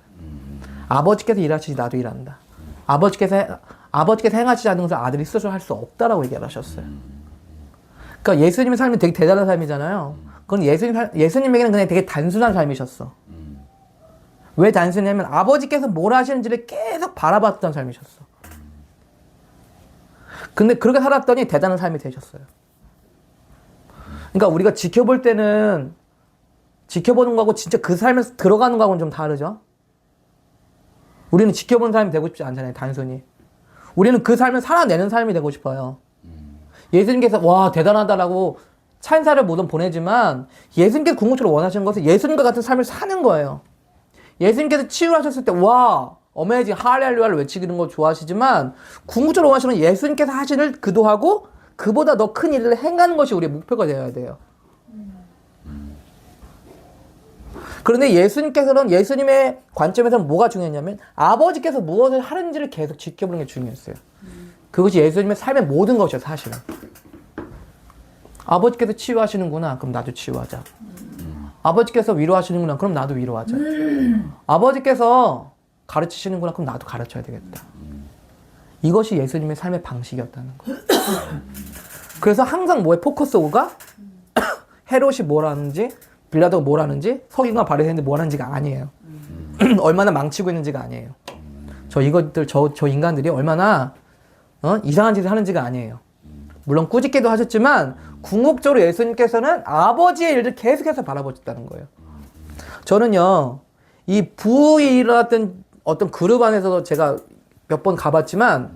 아버지께서 일하시지 나도 일한다. 아버지께서 행하시지 않는 것을 아들이 스스로 할 수 없다라고 얘기를 하셨어요. 그러니까 예수님의 삶이 되게 대단한 삶이잖아요. 그건 예수님에게는 그냥 되게 단순한 삶이셨어. 왜 단순하냐면 아버지께서 뭘 하시는지를 계속 바라봤던 삶이셨어. 근데 그렇게 살았더니 대단한 삶이 되셨어요. 그러니까 우리가 지켜볼 때는 지켜보는 거하고 진짜 그 삶에서 들어가는 거하고는 좀 다르죠. 우리는 지켜보는 사람이 되고 싶지 않잖아요. 단순히. 우리는 그 삶을 살아내는 삶이 되고 싶어요. 예수님께서 와 대단하다라고 찬사를 모두 보내지만 예수님께서 궁극적으로 원하시는 것은 예수님과 같은 삶을 사는 거예요. 예수님께서 치유하셨을 때 와 어메이징 할렐루야를 외치는 거 좋아하시지만 궁극적으로 원하시는 예수님께서 하시는 기도하고 그보다 더 큰 일을 행하는 것이 우리의 목표가 되어야 돼요. 그런데 예수님께서는 예수님의 관점에서는 뭐가 중요했냐면 아버지께서 무엇을 하는지를 계속 지켜보는 게 중요했어요. 그것이 예수님의 삶의 모든 것이었어요. 사실은. 아버지께서 치유하시는구나. 그럼 나도 치유하자. 아버지께서 위로하시는구나. 그럼 나도 위로하자. 아버지께서 가르치시는구나. 그럼 나도 가르쳐야 되겠다. 이것이 예수님의 삶의 방식이었다는 거예요. 그래서 항상 뭐에 포커스 오가 헤롯이 뭘 하는지 빌라도가 뭘 하는지 서기관과 바리새인들이 뭘 하는지가 아니에요. 얼마나 망치고 있는지가 아니에요. 저 인간들이 얼마나 이상한 짓을 하는지가 아니에요. 물론 꾸짖기도 하셨지만 궁극적으로 예수님께서는 아버지의 일을 계속해서 바라보셨다는 거예요. 저는요, 이 부흥이 일어났던 어떤 그룹 안에서도 제가 몇 번 가봤지만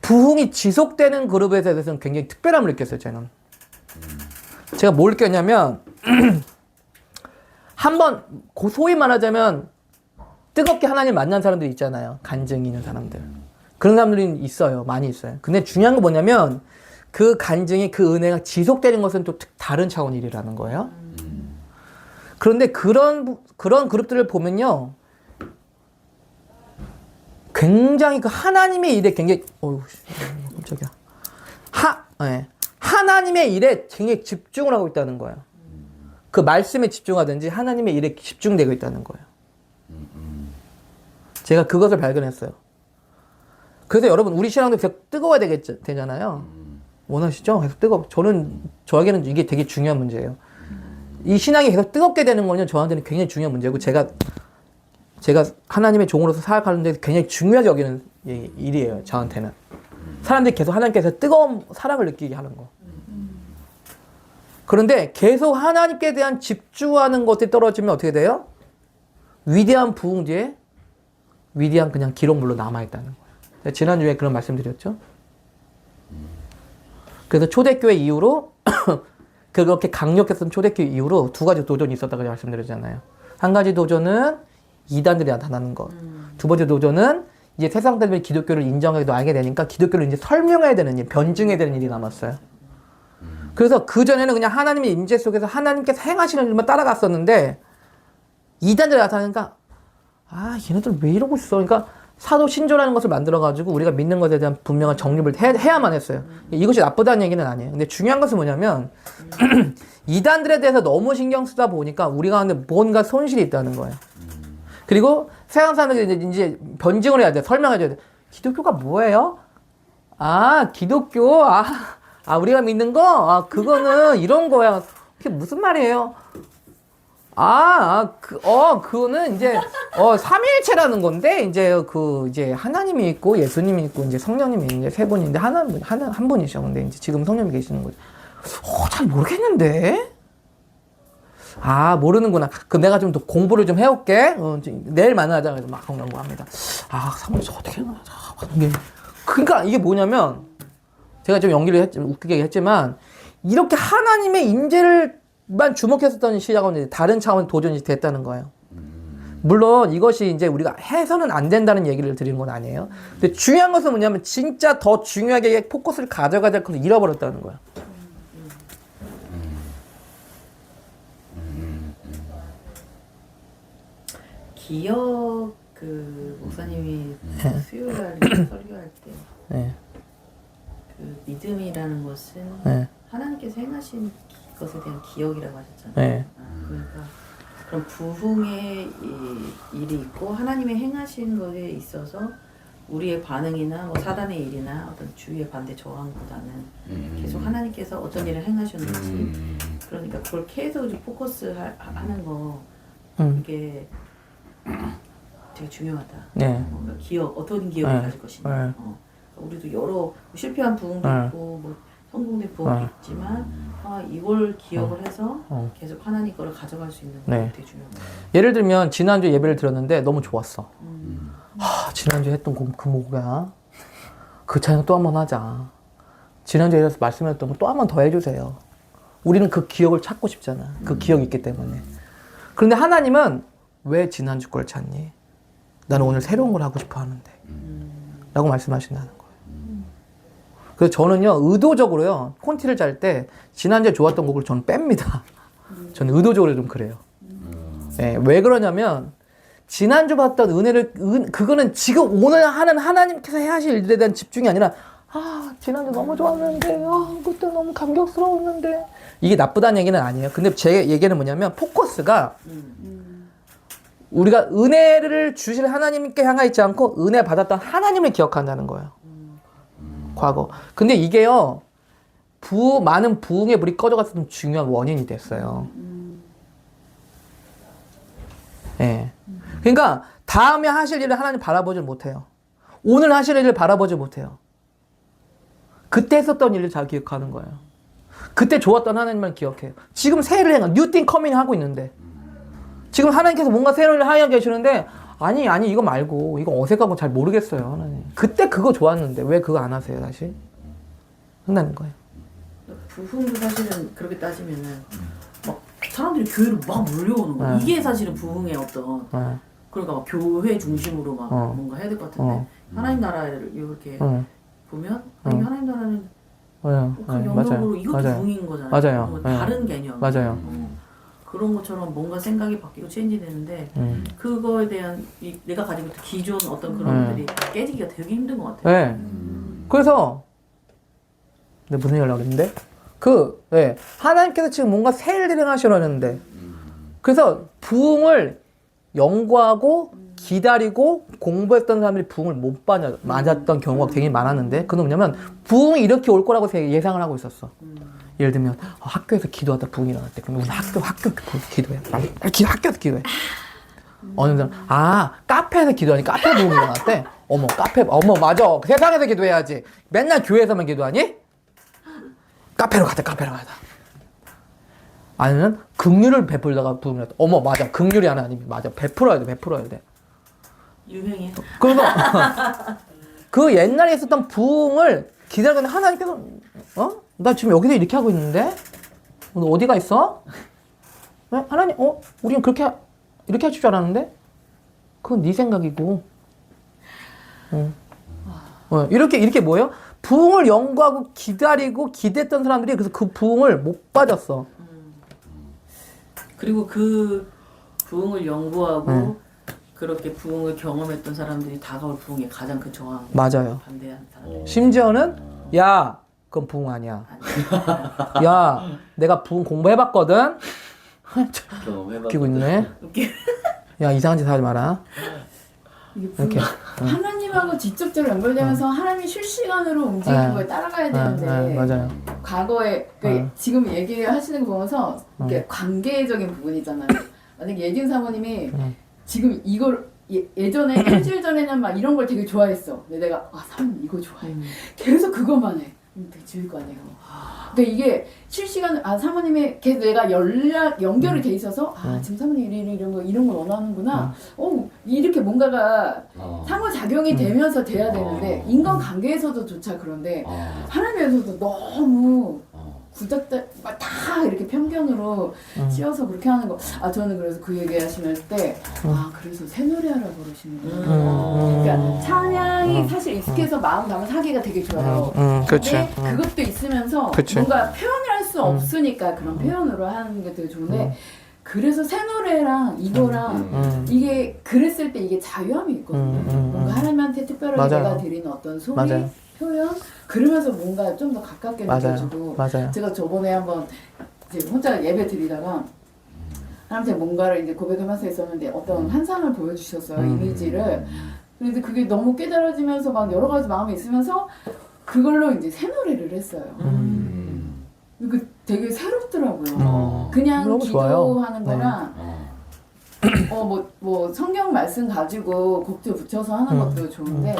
부흥이 지속되는 그룹에 대해서는 굉장히 특별함을 느꼈어요. 저는. 제가 뭘 느꼈냐면 한번 소위 말하자면 뜨겁게 하나님 만난 사람들이 있잖아요. 간증이 있는 사람들. 그런 사람들이 있어요. 많이 있어요. 근데 중요한 건 뭐냐면 그 간증이 그 은혜가 지속되는 것은 또 다른 차원 일이라는 거예요. 그런데 그런 그룹들을 보면요. 굉장히 그 하나님의 일에 굉장히 깜짝이야. 하나님의 일에 굉장히 집중을 하고 있다는 거예요. 그 말씀에 집중하든지 하나님의 일에 집중되고 있다는 거예요. 제가 그것을 발견했어요. 그래서 여러분 우리 신앙도 계속 뜨거워야 되잖아요. 원하시죠? 계속 저에게는 이게 되게 중요한 문제예요. 이 신앙이 계속 뜨겁게 되는 거는 저한테는 굉장히 중요한 문제고 제가 하나님의 종으로서 살아가는데 굉장히 중요하게 여기는 일이에요. 저한테는. 사람들이 계속 하나님께서 뜨거운 사랑을 느끼게 하는 거. 그런데 계속 하나님께 대한 집중하는 것이 떨어지면 어떻게 돼요? 위대한 부흥 뒤에 위대한 그냥 기록물로 남아있다는 거예요. 지난주에 그런 말씀드렸죠. 그래서 초대교회 이후로 그렇게 강력했던 초대교회 이후로 두 가지 도전이 있었다고 말씀드렸잖아요. 한 가지 도전은 이단들이 나타나는 것. 두 번째 도전은 이제 세상 사람들이 기독교를 인정하기도 알게 되니까 기독교를 이제 설명해야 되는 일, 변증해야 되는 일이 남았어요. 그래서 그전에는 그냥 하나님의 임재 속에서 하나님께서 행하시는 일만 따라갔었는데 이단들이 나타나니까 얘네들 왜 이러고 있어? 그러니까 사도 신조라는 것을 만들어가지고 우리가 믿는 것에 대한 분명한 정립을 해야만 했어요. 이것이 나쁘다는 얘기는 아니에요. 근데 중요한 것은 뭐냐면 이단들에 대해서 너무 신경 쓰다 보니까 우리가 하는데 뭔가 손실이 있다는 거예요. 그리고 세상 사람들이 이제 변증을 해야 돼. 설명해줘야 돼. 기독교가 뭐예요? 기독교? 우리가 믿는 거? 그거는 이런 거야. 그게 무슨 말이에요? 그거는 이제, 삼위일체라는 건데, 이제 하나님이 있고, 예수님이 있고, 이제 성령님이 이제 세 분인데, 한 분이셔. 근데 이제 지금 성령님이 계시는 거죠. 잘 모르겠는데. 아, 모르는구나. 그럼 내가 좀 더 공부를 좀 해올게. 내일 만나자. 그래서 막 공부합니다. 아, 사모님 저 어떻게 해야 되나. 그러니까 이게 뭐냐면 제가 좀 연기를 웃기게 했지만 이렇게 하나님의 임재를만 주목했었던 시작은 다른 차원 도전이 됐다는 거예요. 물론 이것이 이제 우리가 해서는 안 된다는 얘기를 드리는 건 아니에요. 근데 중요한 것은 뭐냐면 진짜 더 중요하게 포커스를 가져가자 해서 잃어버렸다는 거야. 기억 그 목사님이 수요일날 설교할 때 네. 그 믿음이라는 것은 네. 하나님께서 행하신 것에 대한 기억이라고 하셨잖아요. 네. 그러니까 그런 부흥의 일이 있고 하나님의 행하신 것에 있어서 우리의 반응이나 뭐 사단의 일이나 어떤 주위의 반대 저항보다는 계속 하나님께서 어떤 일을 행하셨는지 그러니까 그걸 계속 포커스 하는 거 이게 되게 중요하다. 네. 그러니까 기억 어떤 기억을 네. 가질 것이냐. 네. 우리도 여러 실패한 부흥도 네. 있고 뭐 성공된 부흥도 있지만 이걸 기억을 해서 계속 하나님 거를 가져갈 수 있는 게 네. 되게 중요해요. 예를 들면 지난주 예배를 들었는데 너무 좋았어. 지난주에 했던 그 뭐야? 그 찬양 또 한 번 하자. 지난주에 이래서 말씀했던 거 또 한 번 더 해주세요. 우리는 그 기억을 찾고 싶잖아. 그 기억이 있기 때문에. 그런데 하나님은 왜 지난주 걸 찾니? 나는 오늘 새로운 걸 하고 싶어 하는데. 라고 말씀하신다는 거예요. 그래서 저는요, 의도적으로요, 콘티를 짤 때 지난주에 좋았던 곡을 저는 뺍니다. 저는 의도적으로 좀 그래요. 네, 왜 그러냐면, 지난주 봤던 은혜를, 그거는 지금 오늘 하는 하나님께서 하실 일에 대한 집중이 아니라, 지난주 너무 좋았는데, 그때 너무 감격스러웠는데. 이게 나쁘다는 얘기는 아니에요. 근데 제 얘기는 뭐냐면, 포커스가, 우리가 은혜를 주실 하나님께 향하 있지 않고, 은혜 받았던 하나님을 기억한다는 거예요. 과거. 근데 이게요, 많은 부흥의 불이 꺼져갔던 중요한 원인이 됐어요. 예. 그러니까 다음에 하실 일을 하나님 바라보지 못해요. 오늘 하실 일을 바라보지 못해요. 그때 했었던 일을 잘 기억하는 거예요. 그때 좋았던 하나님만 기억해요. 지금 새 일을 뉴띵 커밍 하고 있는데 지금 하나님께서 뭔가 새로운 일을 하여 계시는데 아니 이거 말고 이거 어색하고 잘 모르겠어요. 하나님. 그때 그거 좋았는데 왜 그거 안 하세요 다시? 한다는 거예요. 부흥도 사실은 그렇게 따지면은 막 사람들이 교회로 막 몰려오는 거야. 이게 사실은 부흥의 어떤 그러니까 막 교회 중심으로 막 뭔가 해야 될 것 같은데 하나님 나라를 이렇게 보면 하나님 나라는 그 영역으로 이것도 부흥인 거잖아요. 맞아요. 다른 개념. 맞아요. 그런 것처럼 뭔가 생각이 바뀌고 체인지되는데 그거에 대한 내가 가지고 있던 기존 어떤 그런 것들이 깨지기가 되게 힘든 것 같아요. 네. 그래서 내가 무슨 얘기를 하려고 했는데 하나님께서 지금 뭔가 새 일을 하시려는데 그래서 부흥을 연구하고 기다리고 공부했던 사람들이 부흥을 못 맞았던 경우가 굉장히 많았는데 그건 뭐냐면 부흥이 이렇게 올 거라고 예상을 하고 있었어. 예를 들면 학교에서 기도하다 부흥이 일어났대. 그럼 우리 학교 기도해. 학교에서 기도해. 어느 사람 카페에서 기도하니까 카페 부흥이 일어났대. 어머 맞아. 세상에서 기도해야지. 맨날 교회에서만 기도하니? 카페로 가자. 아니면 긍휼을 베풀다가 부흥이 일어났다. 어머 맞아. 긍휼이 하나 아니면 맞아. 베풀어야 돼. 유행이야. 그래서 그 옛날에 있었던 부흥을 기다리는 하나님께서 나 지금 여기서 이렇게 하고 있는데 너 어디가 있어? 왜? 하나님 우리는 이렇게 하실 줄 알았는데 그건 네 생각이고 이렇게 뭐예요? 부흥을 연구하고 기다리고 기대했던 사람들이 그래서 그 부흥을 못 받았어. 그리고 그 부흥을 연구하고 그렇게 부흥을 경험했던 사람들이 다가올 부흥에 가장 큰 저항 맞아요. 반대한 사람들. 심지어는 그건 부흥 아니야. 야 내가 부흥 공부해봤거든. 웃기고 있네. 야 이상한 짓 하지 마라. 이렇게 하나님하고 직접적으로 연결되면서 하나님이 실시간으로 움직이는 거에 따라가야 되는데 맞아요. 과거에 지금 얘기하시는 거 보면서 이게 관계적인 부분이잖아요. 만약에 예진 사모님이 지금 이걸 예전에 일주일 전에는 막 이런 걸 되게 좋아했어. 근데 내가 사모님 이거 좋아해. 계속 그것만 해. 되게 지을 거 아니에요. 근데 이게 실시간 사모님의 계속 내가 연결이 돼 있어서 지금 사모님 이런 걸 원하는구나. 이렇게 뭔가가 상호작용이 되면서 돼야 되는데 인간 관계에서도 조차 그런데 하나님에서도 너무 다 이렇게 편견으로 씌워서 그렇게 하는 거. 저는 그래서 그 얘기 하시면 때, 그래서 새 노래하라고 그러시는구나. 그러니까 찬양이 사실 익숙해서 마음 담아서 하기가 되게 좋아요. 그치. 근데 그것도 있으면서 그치. 뭔가 표현을 할 수 없으니까 그런 표현으로 하는 게 되게 좋은데, 그래서 새 노래랑 이거랑 이게 그랬을 때 이게 자유함이 있거든요. 뭔가 하나님한테 특별하게 맞아요. 내가 드리는 어떤 소리, 맞아요. 표현, 그러면서 뭔가 좀 더 가깝게 느껴지고. 맞아요. 제가 저번에 한번 이제 혼자 예배 드리다가 하나님한테 뭔가를 이제 고백하면서 했었는데 어떤 환상을 보여주셨어요. 이미지를. 근데 그게 너무 깨달아지면서 막 여러 가지 마음이 있으면서 그걸로 이제 새 노래를 했어요. 그 되게 새롭더라고요. 그냥 너무 좋아요. 기도하는 거랑 뭐 성경 말씀 가지고 곡도 붙여서 하는 것도 좋은데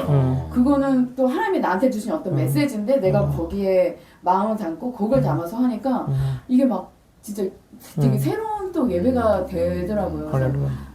그거는 또 하나님이 나한테 주신 어떤 메시지인데 내가 거기에 마음을 담고 곡을 담아서 하니까 이게 막 진짜 되게 새로운 또 예배가 되더라고요. 할렐루야.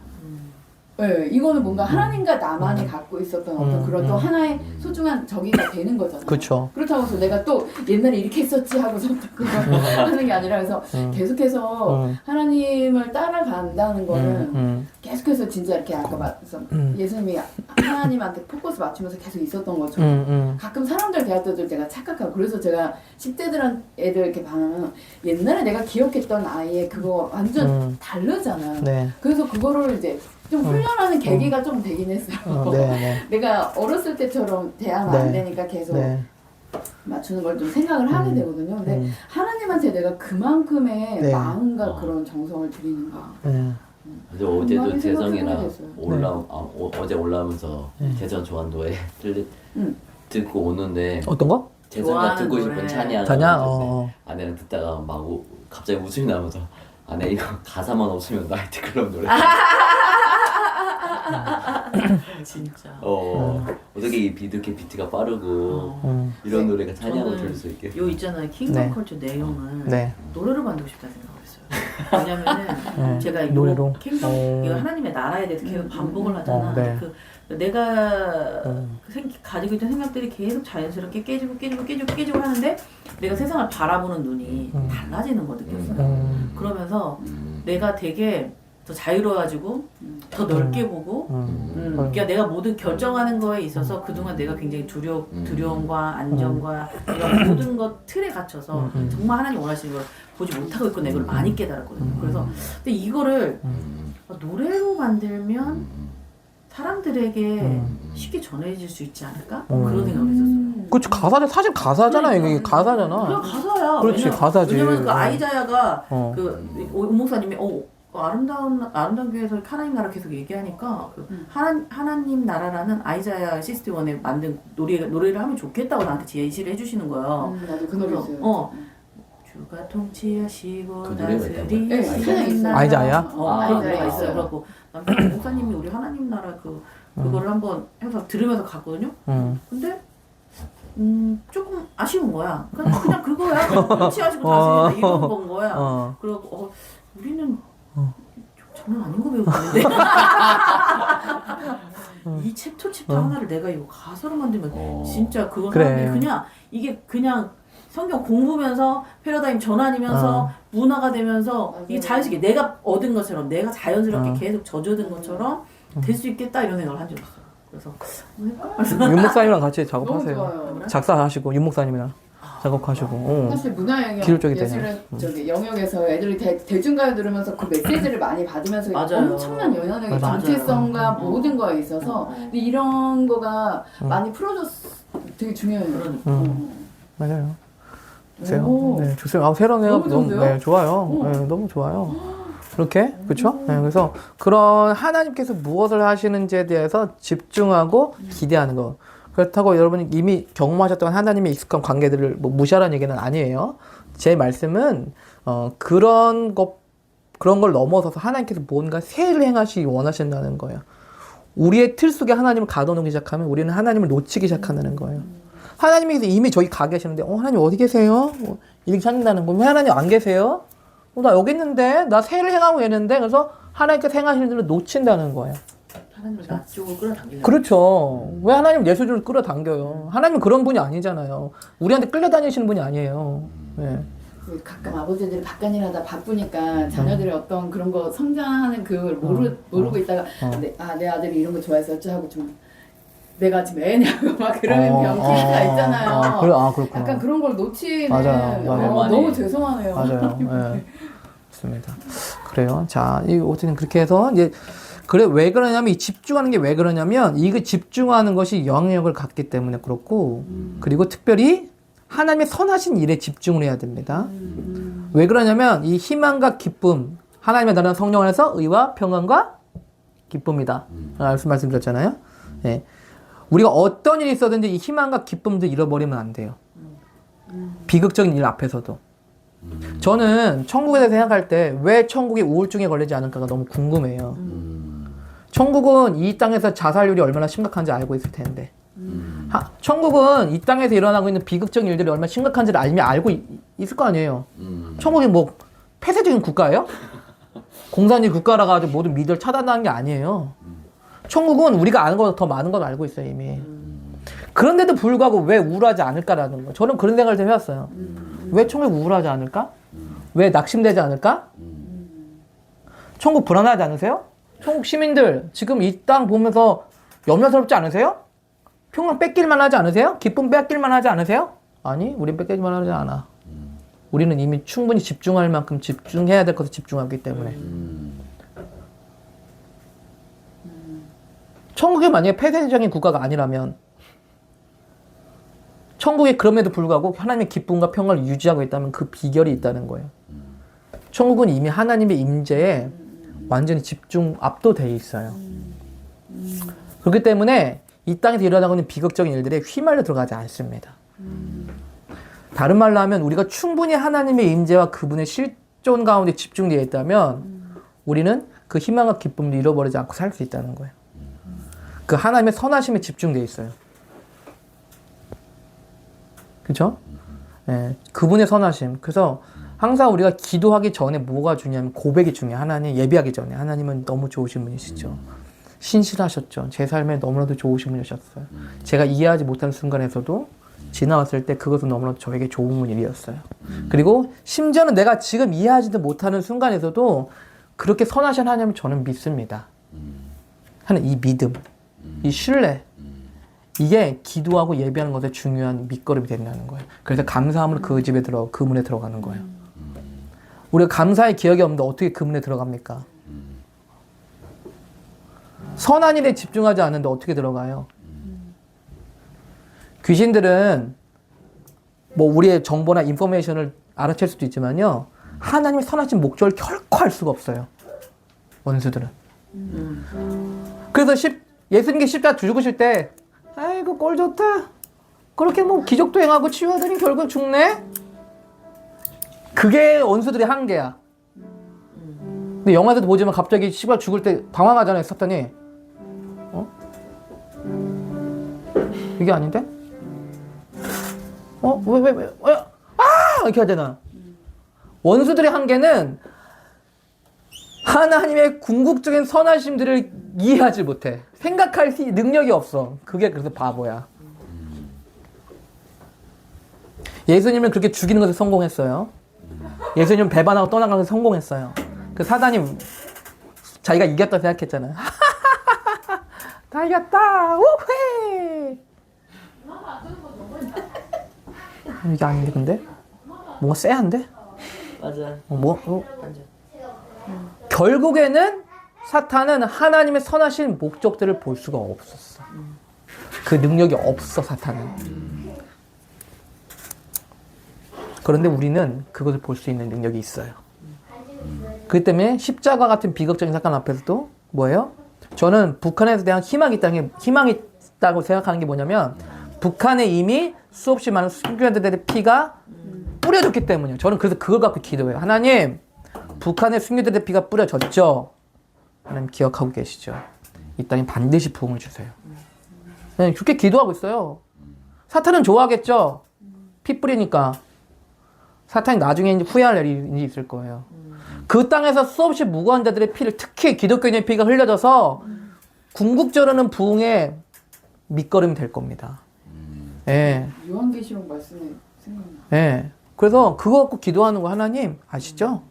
네, 이거는 뭔가 하나님과 나만이 갖고 있었던 어떤 그런 또 하나의 소중한 저기가 되는 거잖아요. 그쵸. 그렇다고 해서 내가 또 옛날에 이렇게 했었지 하고서 또 그거 하는 게 아니라 그래서 계속해서 하나님을 따라간다는 거는 계속해서 진짜 이렇게 아까 말씀 예수님이 하나님한테 포커스 맞추면서 계속 있었던 것처럼 가끔 사람들 대할 때도 제가 착각하고 그래서 제가 10대들한 애들 이렇게 봐면 옛날에 내가 기억했던 아이의 그거 완전 다르잖아요. 네. 그래서 그거를 이제 좀 훈련하는 계기가 좀 되긴 했어요. 네. 내가 어렸을 때처럼 대하면 안 되니까 계속 네. 맞추는 걸 좀 생각을 하게 되거든요. 근데 하나님한테 내가 그만큼의 네. 마음과 그런 정성을 드리는가. 네. 어제도 많이 재성이랑 생각해보게 어제 올라오면서 재성 좋아하는 노래 듣고 오는데 어떤 거? 재성이가 좋아하는 듣고 노래. 싶은 찬양 찬양? 아내랑 듣다가 막 갑자기 웃음이 나면서 아내 이거 가사만 없으면 나이트 클럽 노래 진짜. 어떻게 이렇게 비트가 빠르고 이런 노래가 찬양을 들을 수 있게 요 있잖아요. 킹덤 네. 컬처 내용을 네. 노래로 만들고 싶다 생각을 했어요. 왜냐면은 제가 이 노래로? 킹덤 이거 하나님의 나라에 대해서 계속 반복을 하잖아. 네. 내가 가지고 있던 생각들이 계속 자연스럽게 깨지고 하는데 내가 세상을 바라보는 눈이 달라지는 거 느꼈어요. 그러면서 내가 되게 더 자유로워지고 더 넓게 보고 그러니까 내가 모든 결정하는 거에 있어서 그동안 내가 굉장히 두려움과 안정과 이런 모든 것 틀에 갇혀서 정말 하나님 원하시는 걸 보지 못하고 있고 내가 이걸 많이 깨달았거든요. 그래서 근데 이거를 노래로 만들면 사람들에게 쉽게 전해질 수 있지 않을까? 그런 생각을 했었어요. 그치, 가사잖아. 사실 가사잖아. 이게 가사잖아. 그냥 가사야. 그렇지, 가사지. 왜냐면 그 아이자야가 그 목사님이 아름다운 교회에서 하나님 나라 계속 얘기하니까 하나님 나라라는 아이자야 시스템원에 만든 노래를 하면 좋겠다고 나한테 제시를 해주시는 거예요. 나도 그 노래 있어요. 주가 통치하시고 그 노래가 있다고요? 네, 다스리시는 있어요. 아이자야? 아이자야 있어요. 있어요. 그래갖고 남편 목사님이 우리 하나님 나라 그거를 한번 해서 들으면서 갔거든요. 근데 조금 아쉬운 거야. 그냥 그거야. 통치하시고 다스리는 이런 건 거야. 그래갖고 우리는 장난 아닌 거 배우고 있는데 이 챕터 하나를 내가 이거 가사로 만들면 진짜 그건 그래. 사람들이 이게 그냥 성경 공부면서 패러다임 전환이면서 문화가 되면서 이게 자연스럽게 내가 얻은 것처럼 내가 자연스럽게 계속 젖어든 것처럼 될 수 있겠다 이런 생각을 한 적이 있어요. 그래서 윤 목사님이랑 같이 너무 작업하세요. 좋아요. 작사하시고 윤 목사님이랑 작업하시고. 사실 문화 영역 기술적이 예술은 저기 영역에서 애들이 대중가요 들으면서 그 메시지를 많이 받으면서 맞아요. 엄청난 영향력이 맞아요. 정체성과 모든 거에 있어서 근데 이런 거가 많이 풀어줬 되게 중요해요. 맞아요. 주세요. 오. 네, 주세요. 새로운 생각 너무 좋은데요? 네, 좋아요. 네, 너무 좋아요. 그렇게 그렇죠? 네, 그래서 그런 하나님께서 무엇을 하시는지에 대해서 집중하고 기대하는 거. 그렇다고 여러분이 이미 경험하셨던 하나님의 익숙한 관계들을 뭐 무시하라는 얘기는 아니에요. 제 말씀은 그런 걸 넘어서서 하나님께서 뭔가 새를 행하시기 원하신다는 거예요. 우리의 틀 속에 하나님을 가둬놓기 시작하면 우리는 하나님을 놓치기 시작한다는 거예요. 하나님께서 이미 저기 가 계시는데 하나님 어디 계세요? 이렇게 찾는다는 거. 왜 하나님 안 계세요? 나 여기 있는데 나 세를 행하고 있는데 그래서 하나님께서 행하시는 일을 놓친다는 거예요. 하나님을 나 쪽으로 끌어당기려고. 그렇죠. 왜 하나님 내 수준을 끌어당겨요? 하나님은 그런 분이 아니잖아요. 우리한테 끌려다니시는 분이 아니에요. 네. 가끔 아버지들이 바깥일하다 바쁘니까 자녀들의 어떤 그런 거 성장하는 그걸 모르고 있다가 내 아들이 이런 거 좋아해서 어쩌고 좀 내가 지금 애냐고 막 그러는 병기가 있잖아요. 그렇구나. 약간 그런 걸 놓치는 맞아요. 너무 죄송하네요. 맞아요. 네. 맞습니다. 그래요. 자, 어쨌든 그렇게 해서 이제 그래 왜 그러냐면 이 집중하는 게 왜 그러냐면 이거 집중하는 것이 영향력을 갖기 때문에 그렇고 그리고 특별히 하나님의 선하신 일에 집중을 해야 됩니다. 왜 그러냐면 이 희망과 기쁨 하나님의 나라는 성령 안에서 의와 평안과 기쁨이다. 말씀드렸잖아요. 네. 우리가 어떤 일이 있어든지 이 희망과 기쁨도 잃어버리면 안 돼요. 비극적인 일 앞에서도. 저는 천국에 대해서 생각할 때 왜 천국이 우울증에 걸리지 않을까가 너무 궁금해요. 천국은 이 땅에서 자살률이 얼마나 심각한지 알고 있을 텐데 천국은 이 땅에서 일어나고 있는 비극적인 일들이 얼마나 심각한지를 알고 있을 거 아니에요. 천국이 뭐 폐쇄적인 국가예요? 공산주의 국가라 가지고 모든 미디어를 차단하는 게 아니에요. 천국은 우리가 아는 것보다 더 많은 걸 알고 있어요 이미. 그런데도 불구하고 왜 우울하지 않을까라는 거. 저는 그런 생각을 좀 해왔어요. 왜 천국이 우울하지 않을까? 왜 낙심되지 않을까? 천국 불안하지 않으세요? 천국 시민들 지금 이 땅 보면서 염려스럽지 않으세요? 평강 뺏길만 하지 않으세요? 기쁨 뺏길만 하지 않으세요? 아니, 우린 뺏길만 하지 않아. 우리는 이미 충분히 집중할 만큼 집중해야 될 것에 집중하기 때문에. 천국이 만약에 폐쇄적인 국가가 아니라면 천국이 그럼에도 불구하고 하나님의 기쁨과 평화를 유지하고 있다면 그 비결이 있다는 거예요. 천국은 이미 하나님의 임재에 완전히 집중 압도되어 있어요. 그렇기 때문에 이 땅에서 일어나고 있는 비극적인 일들에 휘말려 들어가지 않습니다. 다른 말로 하면 우리가 충분히 하나님의 임재와 그분의 실존 가운데 집중되어 있다면 우리는 그 희망과 기쁨을 잃어버리지 않고 살 수 있다는 거예요. 그 하나님의 선하심에 집중되어 있어요. 그렇죠? 네, 그분의 선하심. 그래서 항상 우리가 기도하기 전에 뭐가 중요하면 고백이 중요해요. 하나님 예배하기 전에 하나님은 너무 좋으신 분이시죠. 신실하셨죠. 제 삶에 너무나도 좋으신 분이셨어요. 제가 이해하지 못하는 순간에서도 지나왔을 때 그것은 너무나도 저에게 좋은 일이었어요. 그리고 심지어는 내가 지금 이해하지도 못하는 순간에서도 그렇게 선하신 하나님을 저는 믿습니다. 하는 이 믿음, 이 신뢰, 이게 기도하고 예배하는 것에 중요한 밑거름이 된다는 거예요. 그래서 감사함으로 그 집에 그 문에 들어가는 거예요. 우리가 감사의 기억이 없는데 어떻게 그 문에 들어갑니까? 선한 일에 집중하지 않는데 어떻게 들어가요? 귀신들은 뭐 우리의 정보나 인포메이션을 알아챌 수도 있지만요, 하나님의 선하신 목적을 결코 알 수가 없어요. 원수들은. 그래서 예수님께 십자가 죽으실 때 아이고 꼴 좋다. 그렇게 뭐 기적도 행하고 치유하더니 결국 죽네? 그게 원수들의 한계야. 근데 영화에서도 보지만 갑자기 십자가 죽을 때 당황하잖아요, 사탄이. 이게 아닌데? 이렇게 하잖아. 원수들의 한계는 하나님의 궁극적인 선하심들을 이해하지 못해. 생각할 능력이 없어. 그게 그래서 바보야. 예수님은 그렇게 죽이는 것에 성공했어요. 예수님은 배반하고 떠나가는 것에 성공했어요. 그 사단이 자기가 이겼다고 생각했잖아요. 다 이겼다! 우헤! 이게 아닌데 근데? 뭔가 쎄한데? 맞아. 결국에는 사탄은 하나님의 선하신 목적들을 볼 수가 없었어. 그 능력이 없어, 사탄은. 그런데 우리는 그것을 볼 수 있는 능력이 있어요. 그렇기 때문에 십자가 같은 비극적인 사건 앞에서도 뭐예요? 저는 북한에 대한 희망이 있다고 생각하는 게 뭐냐면, 북한에 이미 수없이 많은 순교자들의 피가 뿌려졌기 때문이에요. 저는 그래서 그걸 갖고 기도해요. 하나님, 북한의 순교자들의 피가 뿌려졌죠? 하나님 기억하고 계시죠? 이 땅에 반드시 부흥을 주세요. 네, 그렇게 기도하고 있어요. 사탄은 좋아하겠죠. 피 뿌리니까. 사탄이 나중에 이제 후회할 일이 있을 거예요. 그 땅에서 수없이 무고한 자들의 피를, 특히 기독교인의 피가 흘려져서 궁극적으로는 부흥의 밑거름이 될 겁니다. 예. 요한계시록 말씀에 생각나. 예. 그래서 그거 갖고 기도하는 거 하나님 아시죠?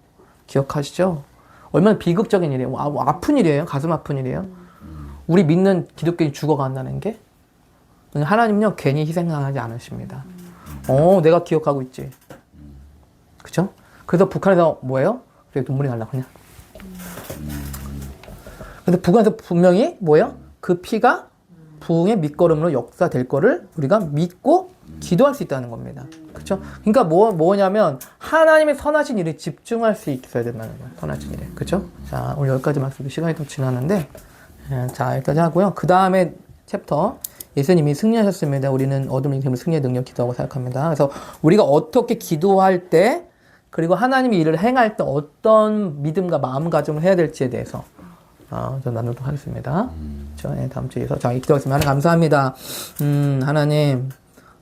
기억하시죠? 얼마나 비극적인 일이에요. 아픈 일이에요. 가슴 아픈 일이에요. 우리 믿는 기독교인이 죽어간다는 게 하나님은요 괜히 희생하지 않으십니다. 내가 기억하고 있지. 그쵸? 그래서 북한에서 뭐예요? 그래 눈물이 날라 그냥. 근데 북한에서 분명히 뭐예요? 그 피가 부흥의 밑거름으로 역사될 거를 우리가 믿고 기도할 수 있다는 겁니다. 그쵸? 그러니까 뭐냐면 하나님의 선하신 일에 집중할 수 있어야 된다는 거예요. 선하신 일에. 그쵸? 자, 오늘 여기까지 말씀드리고 시간이 좀 지났는데 자, 여기까지 하고요. 그 다음에 챕터 예수님이 승리하셨습니다. 우리는 어둠을 이기며 승리의 능력 기도하고 생각합니다. 그래서 우리가 어떻게 기도할 때 그리고 하나님이 일을 행할 때 어떤 믿음과 마음가짐을 해야 될지에 대해서 좀 나누도록 하겠습니다. 다음 주에서 자, 기도하겠습니다. 하나님 감사합니다. 하나님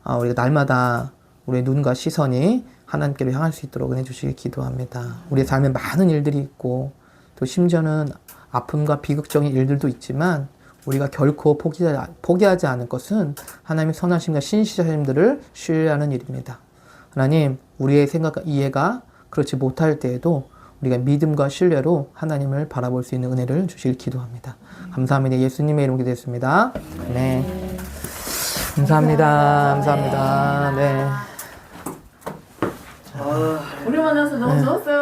우리가 날마다 우리의 눈과 시선이 하나님께로 향할 수 있도록 은혜 주시길 기도합니다. 우리의 삶에 많은 일들이 있고 또 심지어는 아픔과 비극적인 일들도 있지만 우리가 결코 포기하지 않을 것은 하나님의 선하심과 신실하심들을 신뢰하는 일입니다. 하나님, 우리의 생각과 이해가 그렇지 못할 때에도 우리가 믿음과 신뢰로 하나님을 바라볼 수 있는 은혜를 주시길 기도합니다. 감사합니다. 예수님의 이름으로 기도했습니다. 네. 감사합니다. 네. 우리 만나서 너무 좋았어요.